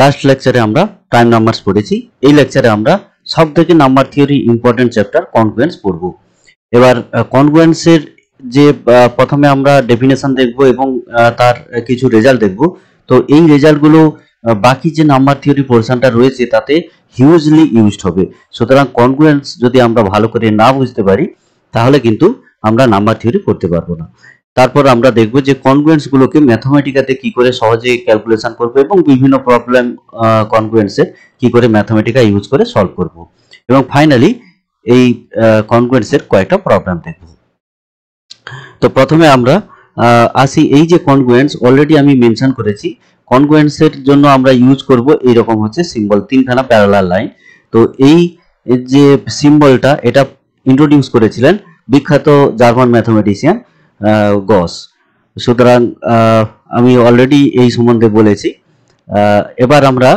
Last লেকচারে আমরা prime numbers পড়েছি। এই লেকচারে আমরা সবথেকে number theory important chapter congruence পড়ব। এবার কনগ্রুয়েন্সের যে প্রথমে আমরা ডেফিনেশন দেখব এবং তার কিছু রেজাল্ট দেখব। তো এই রেজাল্টগুলো বাকি যে নাম্বার থিওরি পোর্শনটা রয়েছে তাতে হিউজলি ইউজড হবে। সুতরাং কনগ্রুয়েন্স যদি আমরা ভালো করে না বুঝতে পারি তাহলে কিন্তু আমরা নাম্বার থিওরি করতে পারবো না। তারপর আমরা দেখব যে কনগ্রুয়েন্স গুলোকে ম্যাথমেটিকাতে কি করে সহজে ক্যালকুলেশন করব এবং বিভিন্ন প্রবলেম কনগ্রুয়েন্সের কি করে ম্যাথমেটিকা ইউজ করে সলভ করব, এবং ফাইনালি এই কনগ্রুয়েন্সের কয়েকটা প্রবলেম দেখব। তো প্রথমে আমরা আসি, এই যে কনগ্রুয়েন্স অলরেডি আমি মেনশন করেছি, কনগ্রুয়েন্সের জন্য আমরা ইউজ করব এইরকম হচ্ছে সিম্বল, তিনখানা প্যারালাল লাইন। তো এই যে সিম্বলটা এটা ইন্ট্রোডিউস করেছিলেন বিখ্যাত জার্মান ম্যাথমেটিশিয়ান গস। সুতরাং আমি অলরেডি এই সম্বন্ধে বলেছি। এবার আমরা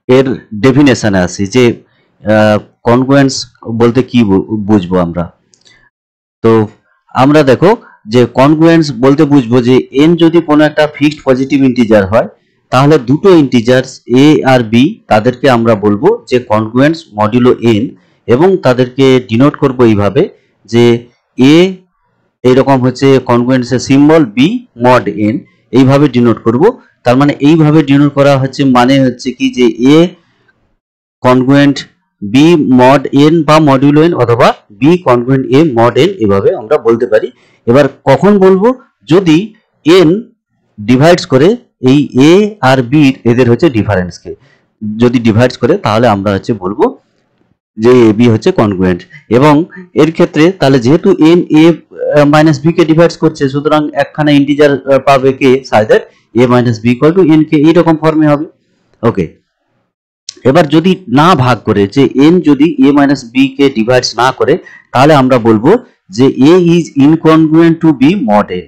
এর ডেফিনেশনে আসি যে কনগ্রুয়েন্স বলতে কি বুঝবো আমরা। তো আমরা দেখো যে কনগ্রুয়েন্স বলতে বুঝবো যে n যদি কোনো একটা ফিক্সড পজিটিভ ইন্টিজার হয় তাহলে দুটো ইন্টিজার্স a আর b তাদেরকে আমরা বলবো যে কনগ্রুয়েন্স মডুলো n, এবং তাদেরকে ডিনোট করব এইভাবে যে a এইরকম হচ্ছে কনগ্রুয়েন্সের সিম্বল, b মড n এইভাবে ডিনোট করব। তার মানে এইভাবে ডিনোট করা হচ্ছে মানে হচ্ছে কি যে a congruent b mod n বা মডুলো n অথবা b congruent a mod n এভাবে আমরা বলতে পারি। এবার কখন বলবো? যদি n ডিভাইডস করে এই a আর b এদের হচ্ছে ডিফারেন্সকে যদি ডিভাইডস করে তাহলে আমরা হচ্ছে বলবো যে a b হচ্ছে কনগ্রুয়েন্ট। এবং এর ক্ষেত্রে তাহলে যেহেতু n a মাইনাস b কে ডিভাইডস করছে সুতরাং একখানা ইন্টিজার পাবে কে সাই that a minus b equal to n কে এইরকম ফর্মে হবে। ওকে, এবার যদি না ভাগ করে, যে n যদি a মাইনাস b কে ডিভাইডস না করে তাহলে আমরা বলবো যে a is incongruent to b mod n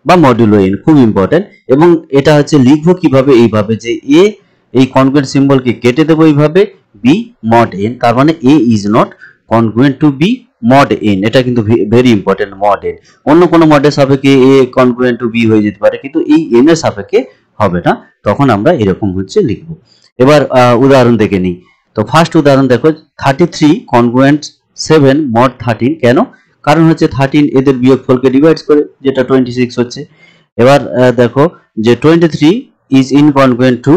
বা মডুলো n। খুব ইম্পর্টেন্ট। এবং এটা হচ্ছে লিখবো কিভাবে, এইভাবে যে a এই কনগ্রুয়েন্ট সিম্বলকে কেটে দেবো এইভাবে b মড n, তার মানে a is not congruent to b mod n। এটা কিন্তু ভেরি ইম্পর্টেন্ট, মড n। অন্য কোনো মডের সাপেক্ষে a কনগ্রুয়েন্ট টু b হয়ে যেতে পারে কিন্তু এই n এর সাপেক্ষে হবে না, তখন আমরা এরকম হচ্ছে লিখবো। এবার উদাহরণ দেখে নিই। তো ফার্স্ট উদাহরণ দেখো, 33 কনগ্রুয়েন্ট 7 মড 13। কেন? কারণ হচ্ছে 13 এদের বিয়োগফলকে ডিভাইডস করে, যেটা 26 হচ্ছে। এবার দেখো যে 23 ইজ ইনকনগ্রুয়েন্ট টু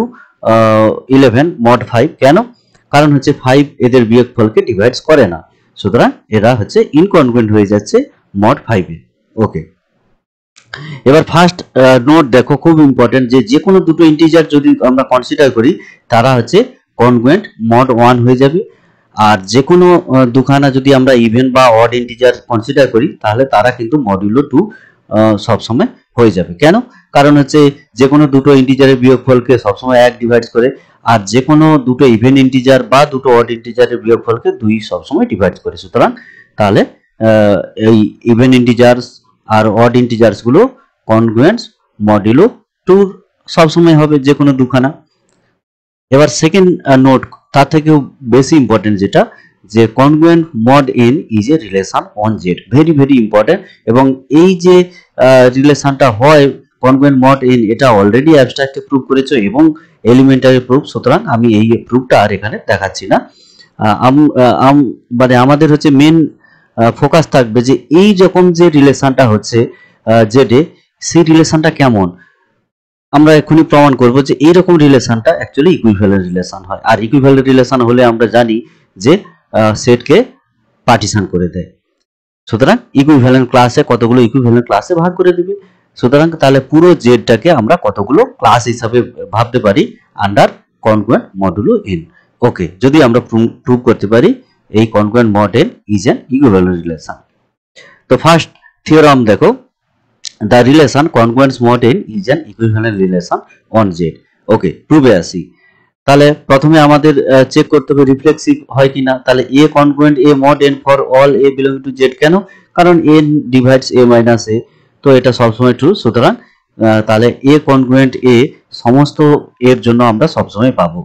11 মড 5। কেন? কারণ হচ্ছে 5 এদের বিয়োগফলকে ডিভাইডস করে না, সুতরাং এরা হচ্ছে ইনকনগ্রুয়েন্ট হয়ে যাচ্ছে মড 5 এ। ওকে, এবার ফার্স্ট নোট দেখো, খুব ইম্পর্টেন্ট, যে কোনো দুটো ইন্টিজার যদি আমরা কনসিডার করি তারা হচ্ছে কনগ্রুয়েন্ট মড 1 হয়ে যাবে। আর যে কোনো দুখানা যদি আমরা ইভেন বা অড ইন্টিজার কনসিডার করি তাহলে তারা কিন্তু মডুলো 2 সবসময় হয়ে যাবে। কেন? কারণ হচ্ছে যে কোনো দুটো ইন্টিজারের বিয়োগফলকে সবসময় 1 ডিভাইড করে, আর যে কোনো দুটো ইভেন ইন্টিজার বা দুটো অড ইন্টিজারের বিয়োগফলকে 2 সবসময় ডিভাইড করে। সুতরাং তাহলে এই ইভেন ইন্টিজার্স আর অড ইন্টিজার্স গুলো কনগ্রুয়েন্স মডুলো 2 সবসময় হবে, যে কোনো দুখানা। এবার সেকেন্ড নোট, তার থেকেও বেশি ইম্পর্টেন্ট যেটা, যে congruent mod n is a relation on z। Very very important. এবং এই যে রিলেশনটা হয় কনগ্রুয়েন্ট মড n, এটা অলরেডি অ্যাবস্ট্রাক্টে প্রুভ করেছো এবং এলিমেন্টারি প্রুফ, সুতরাং আমি এই প্রুফটা আর এখানে দেখাচ্ছি না। মানে আমাদের হচ্ছে মেন ফোকাস থাকবে যে এই রকম যে রিলেশনটা হচ্ছে জেডে, সেই রিলেশনটা কেমন আমরা এখনই প্রমাণ করব যে এইরকম রিলেশনটা অ্যাকচুয়ালি ইকুইভ্যালেন্ট রিলেশন হয়। আর ইকুইভ্যালেন্ট রিলেশন হলে আমরা জানি যে সেটকে পার্টিশন করে দেয়। সুতরাং ইকুইভ্যালেন্ট ক্লাসে কতগুলো ইকুইভ্যালেন্ট ক্লাসে ভাগ করে দিবে। সুতরাং তাহলে পুরো জেডটাকে আমরা কতগুলো ক্লাস হিসাবে ভাবতে পারি আন্ডার কনগ্রুয়েন্ট মডুলো n। ওকে, যদি আমরা প্রুভ করতে পারি এই congruent mod n is an equivalent relation. তো ফার্স্ট থিওরাম দেখো, the relation congruence mod n is an equivalent relation on z। ওকে, প্রুভে আসি। তাহলে প্রথমে আমাদের চেক করতে হবে রিফ্লেক্সিভ হয় কিনা। তাহলে a congruent a mod n for all a belonging to z। কেন? কারণ n divides a minus a, তো এটা সবসময় ট্রু। সুতরাং তাহলে a congruent a সমস্ত এর জন্য আমরা সবসময় পাবো।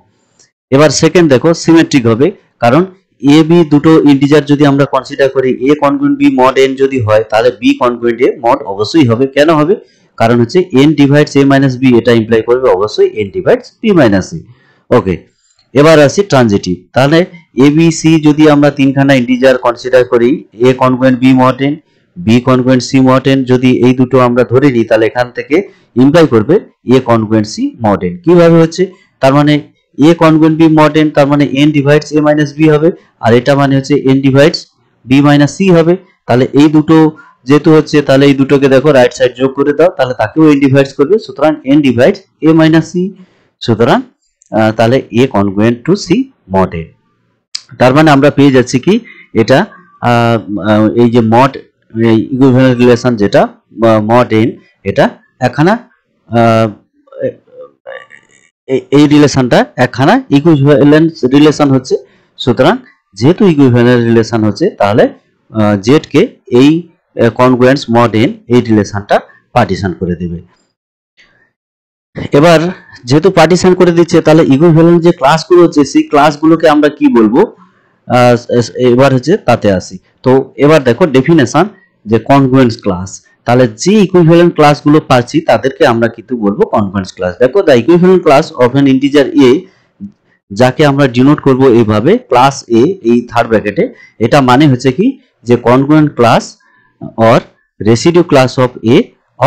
এবার সেকেন্ড দেখো, সিমেট্রিক হবে, কারণ a b দুটো ইন্টিজার যদি আমরা কনসিডার করি, a congruent b mod n যদি হয় তাহলে b কনগ্রুয়েন্ট a মড অবশ্যই হবে। কেন হবে? কারণ হচ্ছে n divides a minus b, এটা ইমপ্লাই করবে অবশ্যই n divides b minus c। ওকে, এবার আসি ট্রানজিটিভ। তাহলে a b c যদি আমরা তিনখানা ইন্টিজার কনসিডার করি, a congruent b mod n, b congruent c mod n, যদি এই দুটো আমরা ধরে নিই তাহলে এখান থেকে ইমপ্লাই করবে a congruent c mod n। কিভাবে হচ্ছে, তার মানে a congruent b mod n, তার মানে n divides a minus b হবে, আর এটা মানে হচ্ছে n divides b minus c হবে। তাহলে এই দুটো যেহেতু হচ্ছে, তাহলে এই দুটোকে দেখো রাইট সাইড যোগ করে দাও, তাহলে তাকেও n ডিভাইডস করবে, সুতরাং n divides a minus c। সুতরাং তাহলে a congruent to c mod n। তার মানে আমরা পেয়ে যাচ্ছি কি, এটা এই যে মড ইকুইভ্যালেন্ট রিলেশন যেটা মড n, এটা একখানা এই রিলেশনটা একখানা ইকুইভ্যালেন্ট রিলেশন হচ্ছে। সুতরাং যেহেতু ইকুইভ্যালেন্ট রিলেশন হচ্ছে, তাহলে z কে এই কনগ্রুয়েন্স মড n এই রিলেশনটা পার্টিশন করে দেবে। এবার যেহেতু পার্টিশন করে দিচ্ছে, তাহলে ইকুইভ্যালেন্ট যে ক্লাসগুলো হচ্ছে সেই ক্লাসগুলোকে আমরা কি বলবো, এবার হচ্ছে তাতে আসি। তো এবার দেখো ডেফিনেশন যে কনগ্রুয়েন্স ক্লাস, তাহলে যে ইকুইভ্যালেন্ট ক্লাসগুলো পাচ্ছি তাদেরকে আমরা কিন্তু বলবো কনগ্রুয়েন্স ক্লাস। দেখো the equivalent class of an integer a, যাকে আমরা ডিনোট করব এইভাবে ক্লাস a এই থার্ড ব্র্যাকেটে, এটা মানে হচ্ছে কি যে congruent class or residue class of a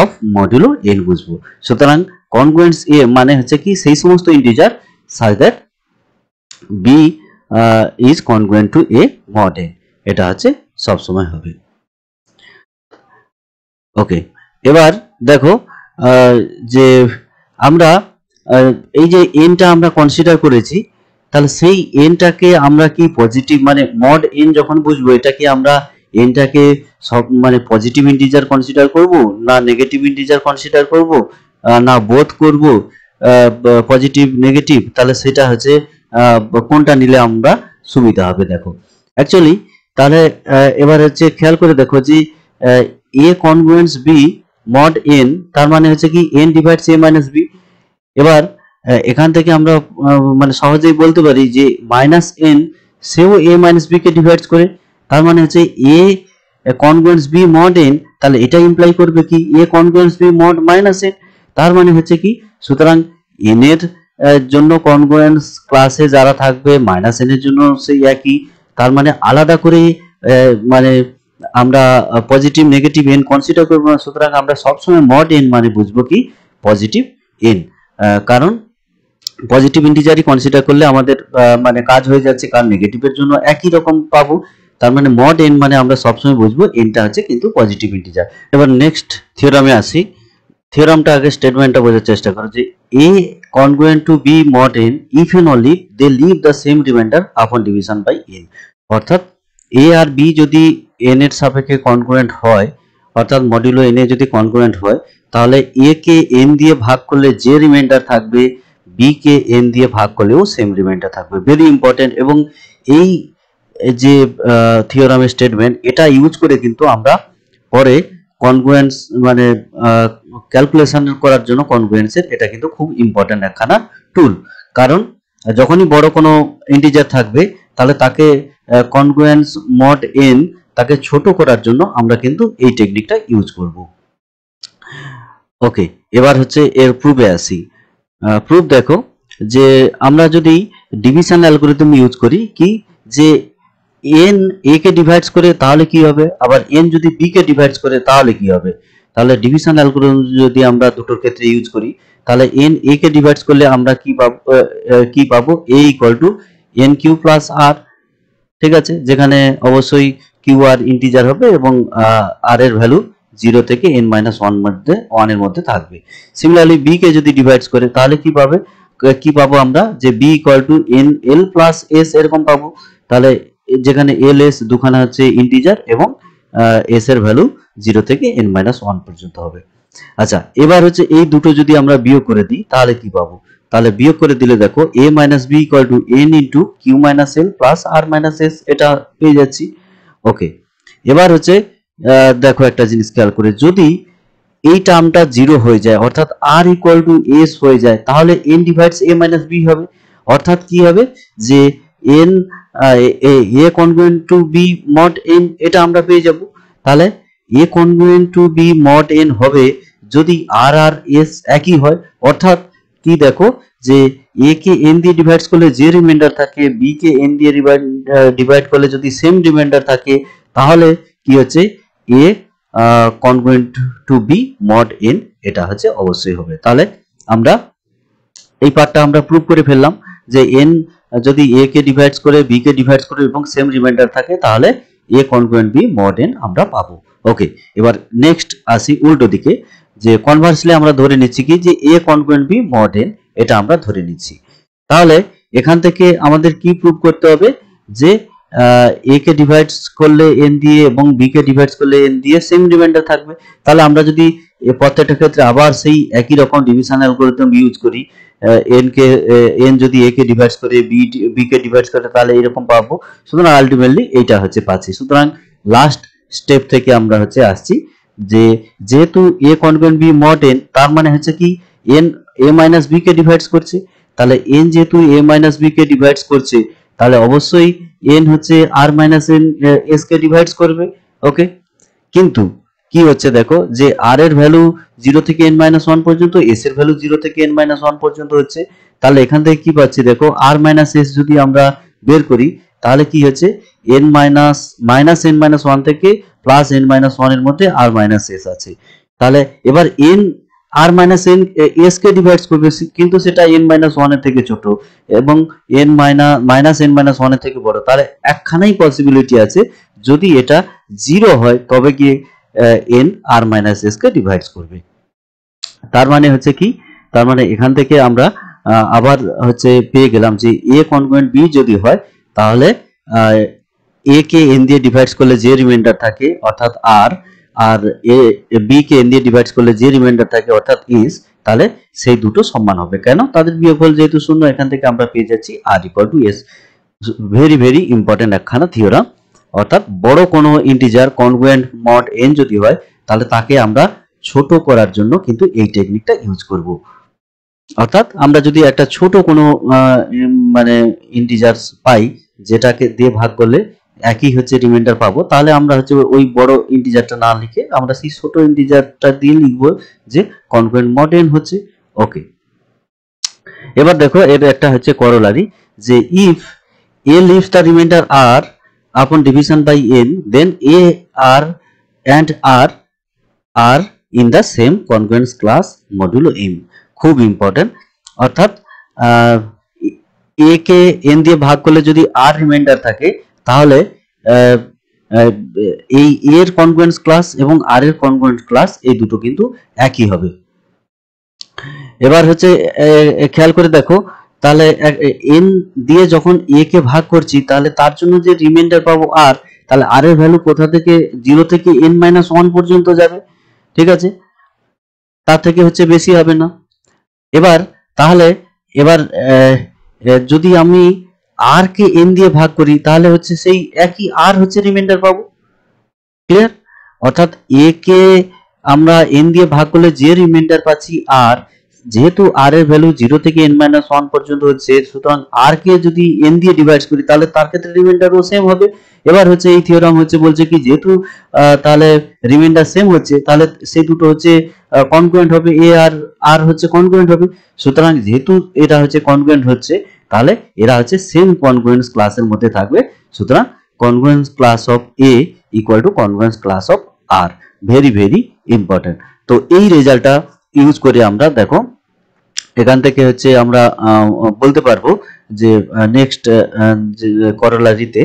of modulo n বুঝবো। সুতরাং কনগ্রুয়েন্স a মানে হচ্ছে কি সেই সমস্ত integer such that b is congruent to a mod n, এটা হচ্ছে সব সময় হবে। ওকে, এবার দেখো যে আমরা এই যে এনটা আমরা কনসিডার করেছি, তাহলে সেই এনটাকে আমরা কি পজিটিভ মানে মড এন যখন বুঝবো, এটা কি আমরা এনটাকে সব মানে পজিটিভ ইন্টিজার কনসিডার করব, না নেগেটিভ ইন্টিজার কনসিডার করব, না বোথ করব পজিটিভ নেগেটিভ, তাহলে সেটা হচ্ছে কোনটা নিলে আমরা সুবিধা হবে। দেখো অ্যাকচুয়ালি তাহলে এবার হচ্ছে খেয়াল করে দেখো যে a congruence b mod n, তার মানে হচ্ছে কি n divides a minus b। এবার এখান থেকে আমরা মানে সহজেই বলতে পারি যে মাইনাস n সেও a মাইনাস b কে ডিভাইডস করে, তার মানে হচ্ছে a congruence b mod n, তাহলে এটা ইমপ্লাই করবে কি a congruence b mod minus n। তার মানে হচ্ছে কি, সুতরাং n এর জন্য কনগ্রুয়েন্স ক্লাসে যারা থাকবে মাইনাস n এর জন্য সেই একই, তার মানে আলাদা করে মানে আমরা পজিটিভ নেগেটিভ n কনসিডার করব না। সুতরাং আমরা সবসময় মড n মানে বুঝবো কি পজিটিভ n, কারণ পজিটিভ ইন্টিজারই কনসিডার করলে আমাদের মানে কাজ হয়ে যাচ্ছে, কারণ নেগেটিভের জন্য একই রকম পাবো। তার মানে মড n মানে আমরা সবসময় বুঝবো nটা হচ্ছে কিন্তু পজিটিভ ইন্টিজার। এবার নেক্সট থিওরামে আসি। থিওরামটা আগে স্টেটমেন্টটা বোঝার চেষ্টা করো যে a congruent to b mod n if and only they leave the same remainder upon division by n। অর্থাৎ a আর b যদি n এর সাপেক্ষে কনগ্রুয়েন্ট হয়, অর্থাৎ মডুলো n এ যদি কনগ্রুয়েন্ট হয়, তাহলে a কে n দিয়ে ভাগ করলে যে রিমাইন্ডার থাকবে b কে n দিয়ে ভাগ করলেও সেম রিমাইন্ডার থাকবে। Very important. এবং এই যে থিওরামের স্টেটমেন্ট, এটা ইউজ করে কিন্তু আমরা পরে কনগ্রুয়েন্স মানে ক্যালকুলেশন করার জন্য কনগ্রুয়েন্সের এটা কিন্তু খুব ইম্পর্টেন্ট একখানা টুল। কারণ যখনই বড় কোনো ইন্টিজার থাকবে, তাহলে তাকে কনগ্রুয়েন্স মড n তাকে ছোট করার জন্য আমরা কিন্তু এই টেকনিকটা ইউজ করব। ওকে, এবার হচ্ছে এর প্রুফে আসি। প্রুফ দেখো যে আমরা যদি ডিভিশন অ্যালগরিদম ইউজ করি কি যে n a কে ডিভাইডস করে তাহলে কি হবে, আবার n যদি b কে ডিভাইডস করে তাহলে কি হবে। তাহলে ডিভিশন অ্যালগরিদম যদি আমরা দুটোর ক্ষেত্রে ইউজ করি, তাহলে n a কে ডিভাইডস করলে আমরা কি পাবো a equal to n q plus r। ঠিক আছে, যেখানে অবশ্যই কিউ আর ইন্টিজার হবে এবং r এর ভ্যালু 0 থেকে n মাইনাস 1 এর মধ্যে থাকবে। সিমিলারলি b কে যদি ডিভাইডস করে তাহলে কি পাবো আমরা যে b equal to n l plus s এরকম পাবো। তাহলে যেখানে l s দুখানা হচ্ছে ইন্টিজার এবং s এর ভ্যালু 0 থেকে n মাইনাস 1 পর্যন্ত হবে। আচ্ছা, এবার হচ্ছে এই দুটো যদি আমরা বিয়োগ করে দিই তাহলে কি পাবো, তাহলে বিয়োগ করে দিলে দেখো a minus b equal to n into q minus l plus r minus s, এটা পেয়ে যাচ্ছি। ওকে, এবার হচ্ছে দেখো একটা জিনিস খেয়াল করে, যদি এই টার্মটা 0 হয়ে যায় অর্থাৎ r ইকুয়াল টু s হয়ে যায়, তাহলে n divides a minus b হবে। অর্থাৎ কি হবে যে n a congruent to b mod n, এটা আমরা পেয়ে যাব। তাহলে a congruent to b mod n হবে যদি আর আর এস একই হয়, অর্থাৎ কি দেখো যে এ কে এন দিয়ে ডিভাইড করলে যে রিমাইন্ডার থাকে, বি কে এন দিয়ে ডিভাইড করলে যদি সেম রিমাইন্ডার থাকে, তাহলে কি হচ্ছে A congruent to B mod N, এটা হচ্ছে অবশ্যই হবে। তাহলে আমরা এই পার্টটা আমরা প্রুভ করে ফেললাম যে এন যদি এ কে ডিভাইড করে, বি কে ডিভাইড করে এবং সেম রিমাইন্ডার থাকে, তাহলে এ কনগ্রুয়েন্ট বি মড এন আমরা পাবো। ওকে, এবার নেক্সট আসি উল্টো দিকে, যে কনভার্সলি আমরা ধরে নিচ্ছি কি যে এ কনগ্রুয়েন্ট বি মড এন, এটা আমরা ধরে নিচ্ছি। তাহলে এখান থেকে আমাদের কি প্রুভ করতে হবে যে এ কে ডিভাইড করলে এন দিয়ে এবং বি কে ডিভাইড করলে এন দিয়ে সেম রিমাইন্ডার থাকবে। তাহলে আমরা যদি প্রত্যেকটা ক্ষেত্রে আবার সেই একই রকম ডিভিশন অ্যালগরিদম ইউজ করি, এন কে এন যদি এ কে ডিভাইড করে বি কে ডিভাইড করে, তাহলে এরকম পাবো। সুতরাং আলটিমেটলি এইটা হচ্ছে পাচ্ছি। সুতরাং লাস্ট স্টেপ থেকে আমরা হচ্ছে আসছি যে যেহেতু A congruent B mod N, তার মানে হচ্ছে কি এন এ মাইনাস বি কে ডিভাইড করছে, তাহলে এন যেহেতু এ মাইনাস বি কে ডিভাইড করছে, তাহলে অবশ্যই এন হচ্ছে আর মাইনাস এন এস কে ডিভাইড করবে। ওকে, কিন্তু কি হচ্ছে দেখো যে আর এর ভ্যালু 0 থেকে n মাইনাস 1 পর্যন্ত, এস এর ভ্যালু 0 থেকে n মাইনাস 1 পর্যন্ত হচ্ছে। তাহলে এখান থেকে কি পাচ্ছি দেখো, আর মাইনাস এস যদি আমরা বের করি, তাহলে কি হচ্ছে n মাইনাস n মাইনাস 1 থেকে প্লাস n মাইনাস 1 এর মধ্যে আর মাইনাস এস আছে। তাহলে এবার n R minus N S কে ডিভাইড করবে, কিন্তু সেটা n মাইনাস 1 এর থেকে ছোট এবং n মাইনাস n মাইনাস 1 এর থেকে বড়। তাহলে একখানাই পসিবিলিটি আছে, যদি এটা 0 হয় তবে গিয়ে n আর মাইনাস এস কে ডিভাইড করবে। তার মানে হচ্ছে কি, তার মানে এখান থেকে আমরা আবার হচ্ছে পেয়ে গেলাম যে এ কনগ্রুয়েন্ট বি যদি হয়, তাহলে এ কে এন দিয়ে ডিভাইড করলে যে রিমাইন্ডার থাকে অর্থাৎ আর, আর এ বি কে এন দিয়ে ডিভাইড করলে যে রিমাইন্ডার থাকে অর্থাৎ ইস, তাহলে সেই দুটো সমান হবে। কেন? তাদের বিয়োগফল যেহেতু শূন্য, এখান থেকে আমরা পেয়ে যাচ্ছি R equal to S. Very very important একখানা থিওরাম। অর্থাৎ বড় কোনো ইন্টিজার কনগ্রুয়েন্ট মড এন যদি হয়, তাহলে তাকে আমরা ছোট করার জন্য কিন্তু এই টেকনিকটা ইউজ করব। অর্থাৎ আমরা যদি একটা ছোট কোনো মানে ইন্টিজার পাই, যেটাকে দিয়ে ভাগ করলে একই হচ্ছে রিমাইন্ডার পাবো, তাহলে আমরা হচ্ছে ওই বড় ইন্টিজারটা না লিখে আমরা সেই ছোট ইন্টিজারটা দিয়ে লিখবো যে কনগ্রুয়েন্ট মড এন হচ্ছে। ওকে, এবার দেখো এর একটা হচ্ছে করোলারি, যে if a leaves the remainder r upon division by n, then a r and r are in the same congruence class modulo m। খুব ইম্পর্টেন্ট। অর্থাৎ a কে n দিয়ে ভাগ করলে যদি r রিমাইন্ডার থাকে, তাহলে এই a এর কনগ্রুয়েন্স ক্লাস এবং r এর কনগ্রুয়েন্স ক্লাস এই দুটো কিন্তু একই হবে। এবার হচ্ছে খেয়াল করে দেখো, তাহলে n দিয়ে যখন a কে ভাগ করছি, তাহলে তার জন্য যে রিমাইন্ডার পাবো r, তাহলে r এর ভ্যালু কোথা থেকে 0 থেকে n মাইনাস 1 পর্যন্ত যাবে, ঠিক আছে, তার থেকে হচ্ছে বেশি হবে না। এবার তাহলে এবার যদি আমি r কে n দিয়ে ভাগ করি, তাহলে হচ্ছে সেই একই r হচ্ছে রিমাইন্ডার পাবো। ক্লিয়ার? অর্থাৎ a কে আমরা n দিয়ে ভাগ করলে যে রিমাইন্ডার পাচ্ছি r, যেহেতু r এর ভ্যালু 0 থেকে n মাইনাস 1 পর্যন্ত হচ্ছে, সুতরাং r কে যদি n দিয়ে ডিভাইড করি, তাহলে তার ক্ষেত্রে রিমাইন্ডারও সেম হবে। এবার হচ্ছে এই থিওরাম হচ্ছে বলছে কি, যেহেতু তাহলে রিমাইন্ডার সেম হচ্ছে, তাহলে সেই দুটো হচ্ছে কনগ্রুয়েন্ট হবে, a আর r হচ্ছে কনগ্রুয়েন্ট হবে। সুতরাং যেহেতু এটা হচ্ছে কনগ্রুয়েন্ট হচ্ছে, তাহলে এরা হচ্ছে সেম কনগ্রুয়েন্স ক্লাসের মধ্যে থাকবে। সুতরাং congruence class of a equal two congruence class of r। Very very important. তো এই রেজাল্টটা ইউজ করে আমরা দেখো এখান থেকে হচ্ছে আমরা বলতে পারবো যে নেক্সট করোলারিতে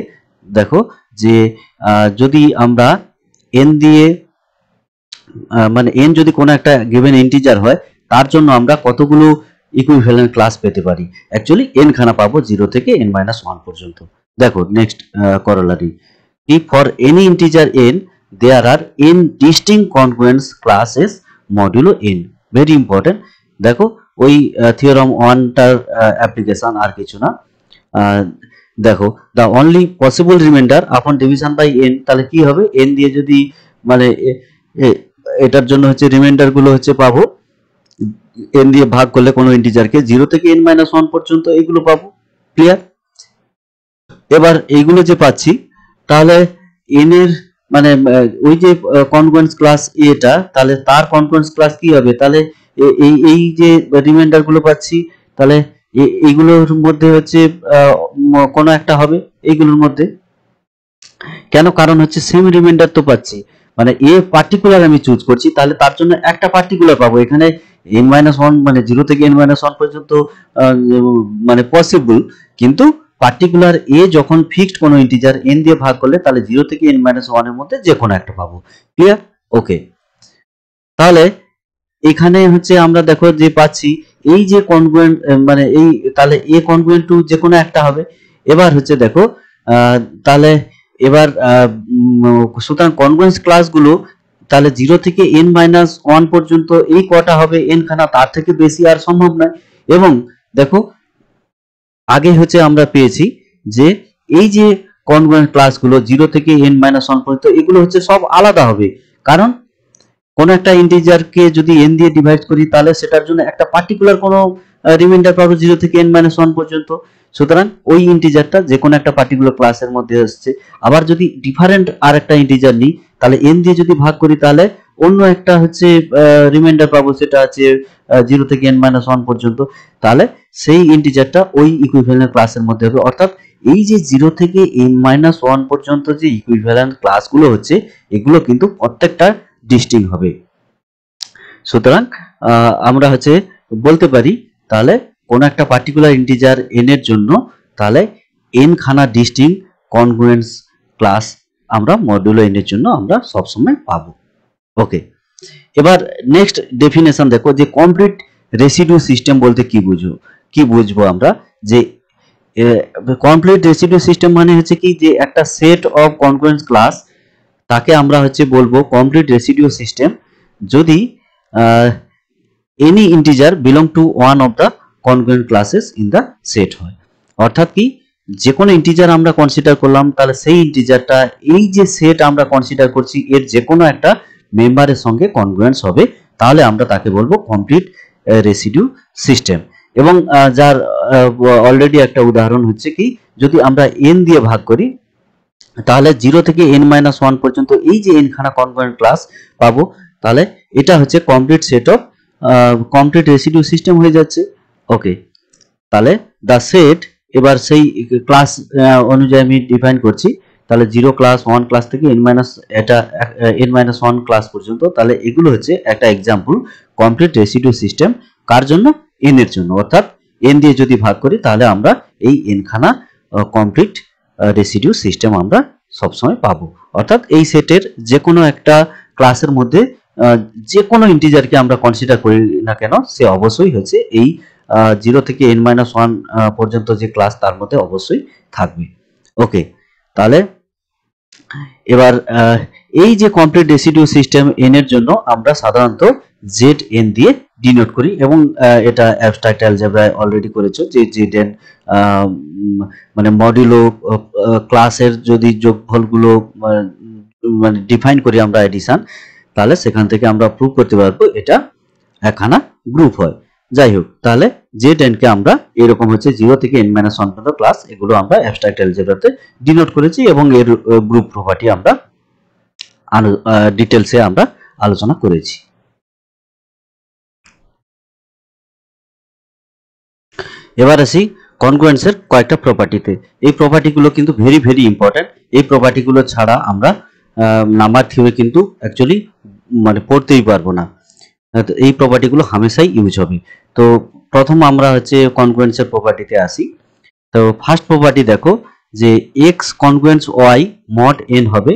দেখো যে যদি আমরা n দিয়ে মানে n যদি কোনো একটা গিভেন ইন্টিজার হয়, তার জন্য আমরা কতগুলো ইকুইভ্যালেন্ট ক্লাস পেতে পারি। অ্যাকচুয়ালি n খানা পাবো 0 থেকে n মাইনাস 1 পর্যন্ত। দেখো next corollary, if for any integer n there are n distinct congruence classes modulo n। Very important. দেখো ওই থিওরাম 1টার অ্যাপ্লিকেশন, আর কিছু না। দেখো the only possible remainder upon division by n, তাহলে কি হবে, n দিয়ে যদি মানে এটার জন্য হচ্ছে রিমাইন্ডার গুলো হচ্ছে পাবো, n দিয়ে ভাগ করলে কোনো ইন্টিজারকে 0 থেকে n মাইনাস 1 পর্যন্ত এইগুলো পাবো। ক্লিয়ার? এবার এইগুলো যে পাচ্ছি, তাহলে n এর মানে ওই যে কনগ্রুয়েন্স ক্লাস এটা, তাহলে তার কনগ্রুয়েন্স ক্লাস কি হবে, তাহলে এই এই যে রিমাইন্ডার গুলো পাচ্ছি, তাহলে এইগুলোর মধ্যে হচ্ছে কোনো একটা হবে এইগুলোর মধ্যে। কেন, কারণ হচ্ছে সেম রিমাইন্ডার তো পাচ্ছি, মানে এ পার্টিকুলার আমি চুজ করছি, তাহলে তার জন্য একটা পার্টিকুলার পাবো। এখানে n-1 মানে 0 থেকে n-1 পর্যন্ত মানে পসিবল, কিন্তু পার্টিকুলার এ যখন ফিক্সড কোনো ইন্টিজার n দিয়ে ভাগ করলে তাহলে 0 থেকে n-1 এর মধ্যে যে কোনো একটা পাবো। ক্লিয়ার? ওকে, তাহলে এখানে হচ্ছে আমরা দেখো যে পাচ্ছি এই যে কনগ্রুয়েন্ট, মানে এই, তাহলে এ কনগ্রুয়েন্ট টু যে কোনো একটা হবে। এবার হচ্ছে দেখো তাহলে এবার সুতরাং কনগ্রুয়েন্স ক্লাসগুলো তাহলে 0 থেকে n-1 পর্যন্ত এই কটা হবে, n খানা, তার থেকে বেশি আর সম্ভব নয়। এবং দেখো আগে হচ্ছে আমরা পেয়েছি যে এই যে কনগ্রুয়েন্ট ক্লাসগুলো 0 থেকে n-1 পর্যন্ত এগুলো হচ্ছে সব আলাদা হবে, কারণ কোন একটা ইন্টিজারকে যদি n দিয়ে ডিভাইড করি তাহলে সেটার জন্য একটা পার্টিকুলার কোনো রিমাইন্ডার পাবো 0 থেকে n-1 পর্যন্ত। সুতরাং ওই ইন্টিজারটা যে কোনো একটা পার্টিকুলার ক্লাসের মধ্যে আসছে। আবার যদি ডিফারেন্ট আর একটা ইন্টিজার নিই, তাহলে n দিয়ে যদি ভাগ করি তাহলে অন্য একটা হচ্ছে রিমাইন্ডার পাবো, সেটা আছে 0 থেকে n-1 পর্যন্ত। তাহলে সেই ইন্টিজারটা ওই ইকুইভ্যালেন্ট ক্লাসের মধ্যে হবে। অর্থাৎ এই যে 0 থেকে n-1 পর্যন্ত যে ইকুইভ্যালেন্ট ক্লাসগুলো হচ্ছে, এগুলো কিন্তু প্রত্যেকটা ডিস্টিংক্ট হবে। সুতরাং আমরা হচ্ছে বলতে পারি তাহলে কোন একটা পার্টিকুলার ইন্টিজার n এর জন্য তাহলে n খানা ডিস্টিংক্ট কনগ্রুয়েন্স ক্লাস আমরা মডুলো n এর জন্য আমরা সবসময় পাবো। ওকে, এবার নেক্সট ডেফিনেশন দেখো যে কমপ্লিট রেসিডিউ সিস্টেম বলতে কি বুঝবো আমরা, যে কমপ্লিট রেসিডিউ সিস্টেম মানে হচ্ছে কি, যে একটা সেট অফ কনগ্রুয়েন্স ক্লাস, তাকে আমরা হচ্ছে বলবো কমপ্লিট রেসিডিউ সিস্টেম যদি any integer belong to one of the congruent classes in the set হয়। অর্থাৎ কি, যে কোনো ইন্টিজার আমরা কনসিডার করলাম, তাহলে সেই ইন্টিজারটা এই যে সেট আমরা কনসিডার করছি এর যে কোনো একটা মেম্বারের সঙ্গে কনগ্রুয়েন্স হবে, তাহলে আমরা তাকে বলবো কমপ্লিট রেসিডিউ সিস্টেম। এবং যার অলরেডি একটা উদাহরণ হচ্ছে কি, যদি আমরা n দিয়ে ভাগ করি তাহলে 0 থেকে n-1 পর্যন্ত এই যে n খানা কনগ্রুয়েন্ট ক্লাস পাবো, তাহলে এটা হচ্ছে complete set of complete residue system হয়ে যাচ্ছে। ওকে, তাহলে দা সেট, এবার সেই ক্লাস অনুযায়ী আমি ডিফাইন করছি, তাহলে 0 ক্লাস 1 ক্লাস থেকে এটা n-1 ক্লাস পর্যন্ত, তাহলে এগুলো হচ্ছে একটা এক্সাম্পল কমপ্লিট রেসিডিউ সিস্টেম। কার জন্য? n এর জন্য। অর্থাৎ n দিয়ে যদি ভাগ করি তাহলে আমরা এই n খানা কমপ্লিট রেসিডিউ সিস্টেম আমরা সবসময় পাবো। অর্থাৎ এই সেটের যে কোনো একটা ক্লাসের মধ্যে যে কোনো ইন্টিজারকে আমরা কনসিডার করি না কেন, সে অবশ্যই হচ্ছে এই 0 থেকে n-1 পর্যন্ত যে ক্লাস তার মধ্যে অবশ্যই থাকবে। ওকে, তাহলে এবার এই যে কমপ্লিট রেসিডিউ সিস্টেম n এর জন্য আমরা সাধারণত zn দিয়ে ডিনোট করি, এবং এটা অ্যাবস্ট্রাক্ট অ্যালজেব্রায় অলরেডি করেছো যে zn মানে মডুলো ক্লাসের যদি যোগফলগুলো মানে ডিফাইন করি আমরা এডিশন, তাহলে সেখান থেকে আমরা প্রুভ করতে পারবো এটা একখানা গ্রুপ হয়। যাই হোক, তাহলে zn কে আমরা এরকম হচ্ছে 0 থেকে n-1 পর্যন্ত ক্লাস, এগুলো আমরা অ্যাবস্ট্রাক্ট অ্যালজেব্রাতে ডিনোট করেছি, এবং এর গ্রুপ প্রপার্টি আমরা ডিটেলসে আমরা আলোচনা করেছি। এবার আসি কনগ্রুয়েন্সের কয়েকটা প্রপার্টিতে। এই প্রপার্টিগুলো কিন্তু ভেরি ভেরি ইম্পর্টেন্ট। এই প্রপার্টিগুলো ছাড়া আমরা নাম্বার থিওরি কিন্তু অ্যাকচুয়ালি মানে পড়তেই পারবো না। এই প্রপার্টিগুলো হামেশাই ইউজ হবে। তো প্রথম আমরা হচ্ছে কনগ্রুয়েন্সের প্রপার্টিতে আসি। তো ফার্স্ট প্রপার্টি দেখো যে x congruence y mod n হবে,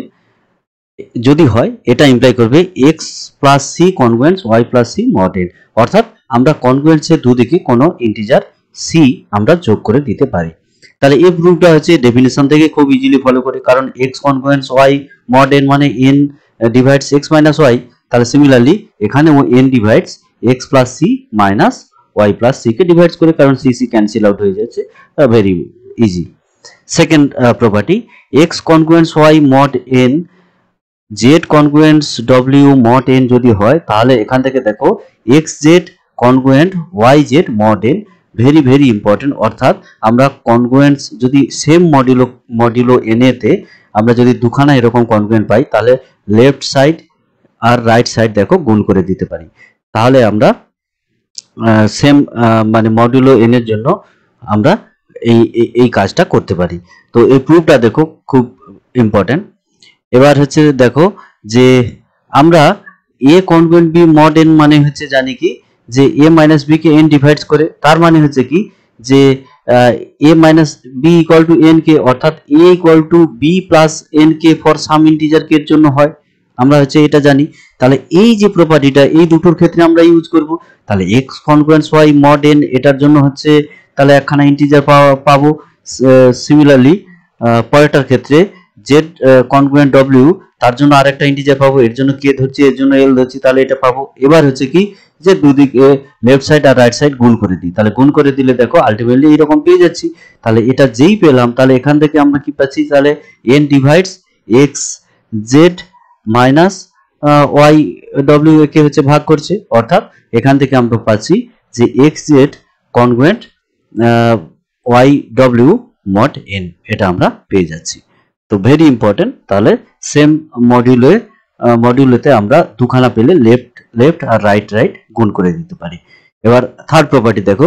যদি হয় এটা ইমপ্লাই করবে x plus c congruence y plus c mod n। অর্থাৎ আমরা কনগ্রুয়েন্সের দুদিকে কোনো ইন্টিজার c আমরা যোগ করে দিতে পারি। তাহলে এই প্রুফটা হচ্ছে ডেফিনিশন থেকে খুব ইজিলি ফলো করে, কারণ x congruence y mod n মানে n divides x minus y। তাহলে সিমিলারলি এখানে n divides x plus c minus y plus c কে ডিভাইডস করে, কারণ c c ক্যান্সেল আউট হয়ে যাচ্ছে, very easy. Second property x congruence y mod n z congruence w mod n যদি হয়, তাহলে এখান থেকে দেখো xz congruent yz mod n, very very important. অর্থাৎ আমরা কনগ্রুয়েন্স যদি সেম মডিউলো n এতে আমরা যদি দুখানা এরকম কনগ্রুয়েন্ট পাই তাহলে লেফট সাইড আর রাইট সাইড দেখো গুণ করে দিতে পারি, তাহলে আমরা সেম মানে মডুলো এন এর জন্য আমরা এই কাজটা করতে পারি। তো এই প্রুফটা দেখো খুব ইম্পর্টেন্ট। এবার হচ্ছে দেখো যে আমরা A congruent B mod N মানে হচ্ছে জানি কি যে এ মাইনাস বি কে এন ডিভাইডস করে, তার মানে হচ্ছে কি যে A minus B equal to N K, অর্থাৎ A equal to B plus N K for some integer K এর জন্য হয়, আমরা হচ্ছে এটা জানি। তাহলে এই যে প্রপার্টিটা এই দুটোর ক্ষেত্রে আমরা ইউজ করব। তাহলে x congruence Y mod n এটার জন্য হচ্ছে তাহলে একখানা ইন্টিজার পাবো। সিমিলারলি পরেরটার ক্ষেত্রে জেড কনগ্রুয়েন্ট ডব্লিউ তার জন্য আরেকটা ইন্টিজার পাবো, এর জন্য কে ধরছি এর জন্য এল ধরছি, তাহলে এটা পাবো। এবার হচ্ছে কি যে দুদিকে লেফট সাইড আর রাইট সাইড গুণ করে দিই, তাহলে গুণ করে দিলে দেখো আলটিমেটলি এইরকম পেয়ে যাচ্ছি। তাহলে এটা যেই পেলাম তাহলে এখান থেকে আমরা কি পাচ্ছি, তাহলে N divides X Z minus Y W কে হচ্ছে ভাগ করছে, অর্থাৎ এখান থেকে আমরা পাচ্ছি যে X Z congruent Y W mod N, এটা আমরা পেয়ে যাচ্ছি। তো ভেরি ইম্পর্টেন্ট। তাহলে সেম মডিউলেতে আমরা দুখানা পেলে লেফট লেফট আর রাইট রাইট গুণ করে দিতে পারি। এবার থার্ড প্রপার্টি দেখো,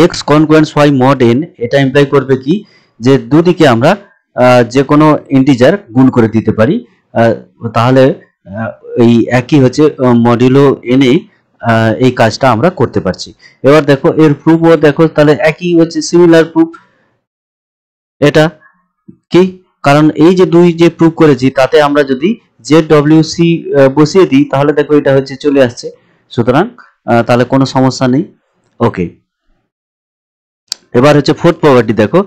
x congruence Y mod N এটা ইমপ্লাই করবে কি যে দুদিকে আমরা যে কোনো ইন্টিজার গুণ করে দিতে পারি, তাহলে এই একই হচ্ছে মডিউলো এনে এই কাজটা আমরা করতে পারছি। এবার দেখো এর প্রুফও দেখো, তাহলে একই হচ্ছে সিমিলার প্রুফ এটা কি, কারণ এই যে দুই যে প্রুফ করেছি তাতে আমরা যদি জেড ডব্লিউ সি বসিয়ে দিই তাহলে দেখো এটা হচ্ছে চলে আসছে, সুতরাং তাহলে কোনো সমস্যা নেই। ওকে, এবার হচ্ছে ফোর্থ প্রপার্টি দেখো,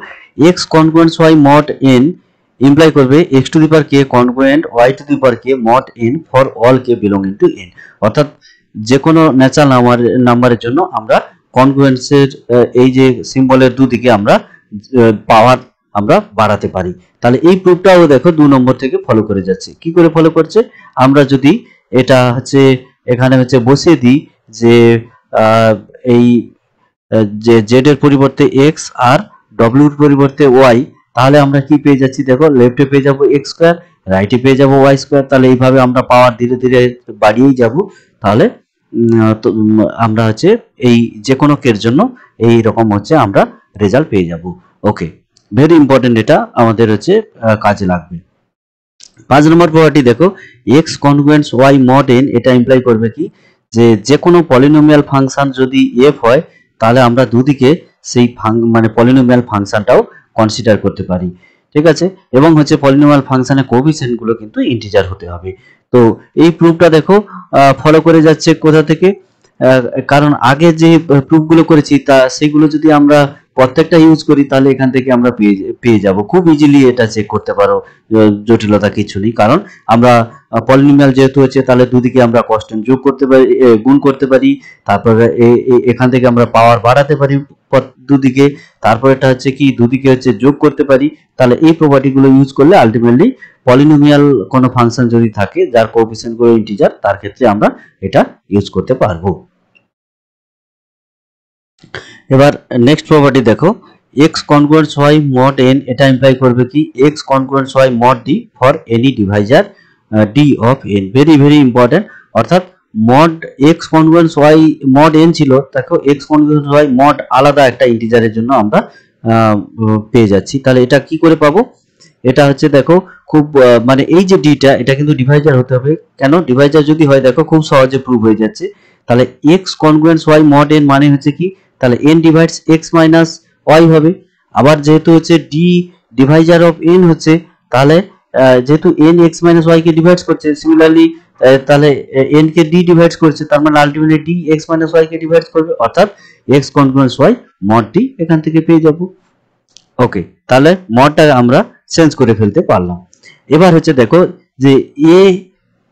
x congruence Y mod N imply করবে X to the power K congruent Y to the power K mod N for all K belonging to N, অর্থাৎ যে কোনো ন্যাচারাল নাম্বারের জন্য আমরা কনগ্রুয়েন্সের এই যে সিম্বলের দুদিকে আমরা পাওয়ার আমরা বাড়াতে পারি। তাহলে এই প্রুফটাও দেখো 2 নম্বর থেকে ফলো করে যাচ্ছে। কি করে ফলো করছে, আমরা যদি এটা হচ্ছে এখানে হচ্ছে বসিয়ে দিই যে এই যে জেড এর পরিবর্তে এক্স আর ডব্লিউর পরিবর্তে ওয়াই, তাহলে আমরা কি পেয়ে যাচ্ছি দেখো, লেফটে পেয়ে যাবো এক্স স্কোয়ার, রাইটে পেয়ে যাবো ওয়াই স্কোয়ার। তাহলে এইভাবে আমরা পাওয়ার ধীরে ধীরে বাড়িয়েই যাব। তাহলে আমরা হচ্ছে এই যে কোনো কের জন্য এই রকম হচ্ছে আমরা রেজাল্ট পেয়ে যাব। ওকে, ভেরি ইম্পর্টেন্ট, এটা আমাদের হচ্ছে কাজে লাগবে। 5 নম্বর প্রপার্টি দেখো, x congruence Y mod N এটা ইমপ্লাই করবে কি যে কোনো পলিনোমিয়াল ফাংশন যদি এফ হয় তাহলে আমরা দুদিকে সেই মানে পলিনোমিয়াল ফাংশনটাও কনসিডার করতে পারি, ঠিক আছে। এবং হচ্ছে পলিনোমিয়াল ফাংশনের কোএফিসিয়েন্ট গুলো কিন্তু ইন্টিজার হতে হবে। তো এই প্রুফটা দেখো ফলো করে যাচ্ছে কোথা থেকে, কারণ আগে যে প্রুফগুলো করেছি তা সেগুলো যদি আমরা প্রত্যেকটা ইউজ করি তাহলে এখান থেকে আমরা পেয়ে যাব খুব ইজিলি, এটা চেক করতে পারো, জটিলতা কিছু নেই। কারণ আমরা পলিনোমিয়াল যেহেতু হচ্ছে তাহলে দুদিকে আমরা কনস্ট্যান্ট যোগ করতে পারি, গুণ করতে পারি, তারপরে এখান থেকে আমরা পাওয়ার বাড়াতে পারি দুদিকে, তারপর এটা হচ্ছে কি দুদিকে হচ্ছে যোগ করতে পারি। তাহলে এই প্রপার্টি গুলো ইউজ করলে আলটিমেটলি পলিনোমিয়াল কোনো ফাংশন যদি থাকে যার কোএফিসিয়েন্ট গুলো ইন্টিজার, তার ক্ষেত্রে আমরা এটা ইউজ করতে পারবো। এবার নেক্সট প্রপার্টি দেখো, x congruence Y mod N এটা ইমপ্লাই করবে কি X congruence Y mod D for any divisor D of N, very very important. অর্থাৎ mod X congruence Y mod N ছিল, দেখো এক্স কনগ্রুয়েন্স ওয়াই মড আলাদা একটা ইন্টিজারের জন্য আমরা পেয়ে যাচ্ছি। তাহলে এটা কি করে পাবো, এটা হচ্ছে দেখো খুব মানে এই যে ডিটা এটা কিন্তু ডিভাইজার হতে হবে, কেন ডিভাইজার যদি হয় দেখো খুব সহজে প্রুভ হয়ে যাচ্ছে। তাহলে x congruence Y mod N মানে হচ্ছে কি, তাহলে N divides x minus y হবে। আবার যেহেতু হচ্ছে ডি ডিভাইজার অফ এন হচ্ছে, তাহলে যেহেতু এন এক্স মাইনাস ওয়াই কে ডিভাইডস করছে, সিমিলারলি তাহলে এন কে ডি ডিভাইডস করছে, তার মানে ultimately D X minus Y কে ডিভাইডস করবে, অর্থাৎ X congruence Y mod D এখান থেকে পেয়ে যাব। ওকে, তাহলে মডটা আমরা চেঞ্জ করে ফেলতে পারলাম। এবার হচ্ছে দেখো যে a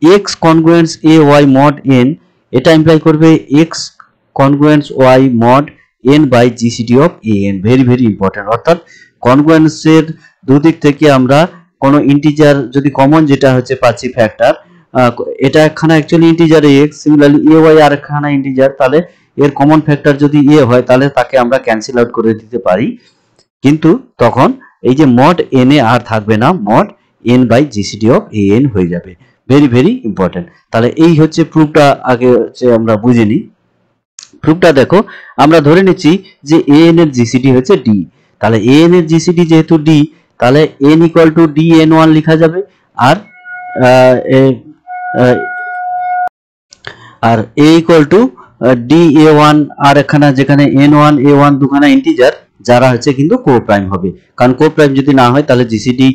x congruence A Y mod N এটা ইমপ্লাই করবে x congruence Y mod N by GCD of A n, very very important. অর্থাৎ কনগ্রুয়েন্সের দুদিক থেকে আমরা কোনো ইন্টিজার যদি কমন যেটা হচ্ছে পাচ্ছি ফ্যাক্টর, এটা একখানা actually integer x, similarly A Y আর একখানা ইন্টিজার, তাহলে এর কমন ফ্যাক্টর যদি এ হয় তাহলে তাকে আমরা ক্যান্সেল আউট করে দিতে পারি, কিন্তু তখন এই যে মড এন এ আর থাকবে না, mod N by GCD of A n হয়ে যাবে। Very very important. তাহলে এই হচ্ছে প্রুফটা, আগে হচ্ছে আমরা বুঝে নিই। প্রুফটা দেখো, আমরা ধরে নিচ্ছি যে এ এন এর জিসিডি হচ্ছে ডি। তাহলে এ এন এর জিসিডি যেহেতু ডি, তাহলে N equal to D N one লেখা যাবে। আর আর A equal to D A one, আর এখানে যেখানে এন ওয়ান এ ওয়ান দুখানা ইন্টিজার, যারা হচ্ছে কিন্তু কো প্রাইম হবে, কারণ কো প্রাইম যদি না হয় তাহলে জিসিডি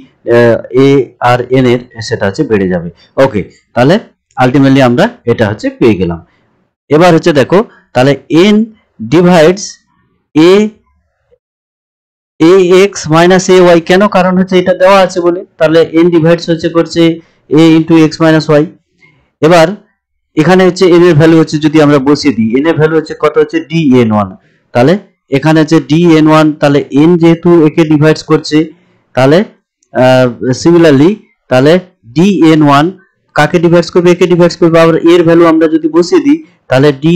এ আর এন এর সেটা হচ্ছে বেড়ে যাবে। ওকে, তাহলে আলটিমেটলি আমরা এটা হচ্ছে পেয়ে গেলাম। এবার হচ্ছে দেখো, তাহলে N divides A x minus A Y, কেন? কারণ হচ্ছে এটা দেওয়া আছে বলে। তাহলে এন ডিভাইডস হচ্ছে করছে এ ইন্টু এক্স মাইনাস ওয়াই। এবার এখানে হচ্ছে এন এর ভ্যালু হচ্ছে যদি আমরা বসিয়ে দিই, এন এর ভ্যালু হচ্ছে কত, হচ্ছে ডি এন ওয়ান। তাহলে এখানে হচ্ছে ডি এন ওয়ান, তাহলে এন যেহেতু একে ডিভাইডস করছে, তাহলে সিমিলারলি তাহলে ডি এন ওয়ান কাকে ডিভাইডস করবে, একে ডিভাইডস করবে। আবার এর ভ্যালু আমরা যদি বসিয়ে দিই, তাহলে ডি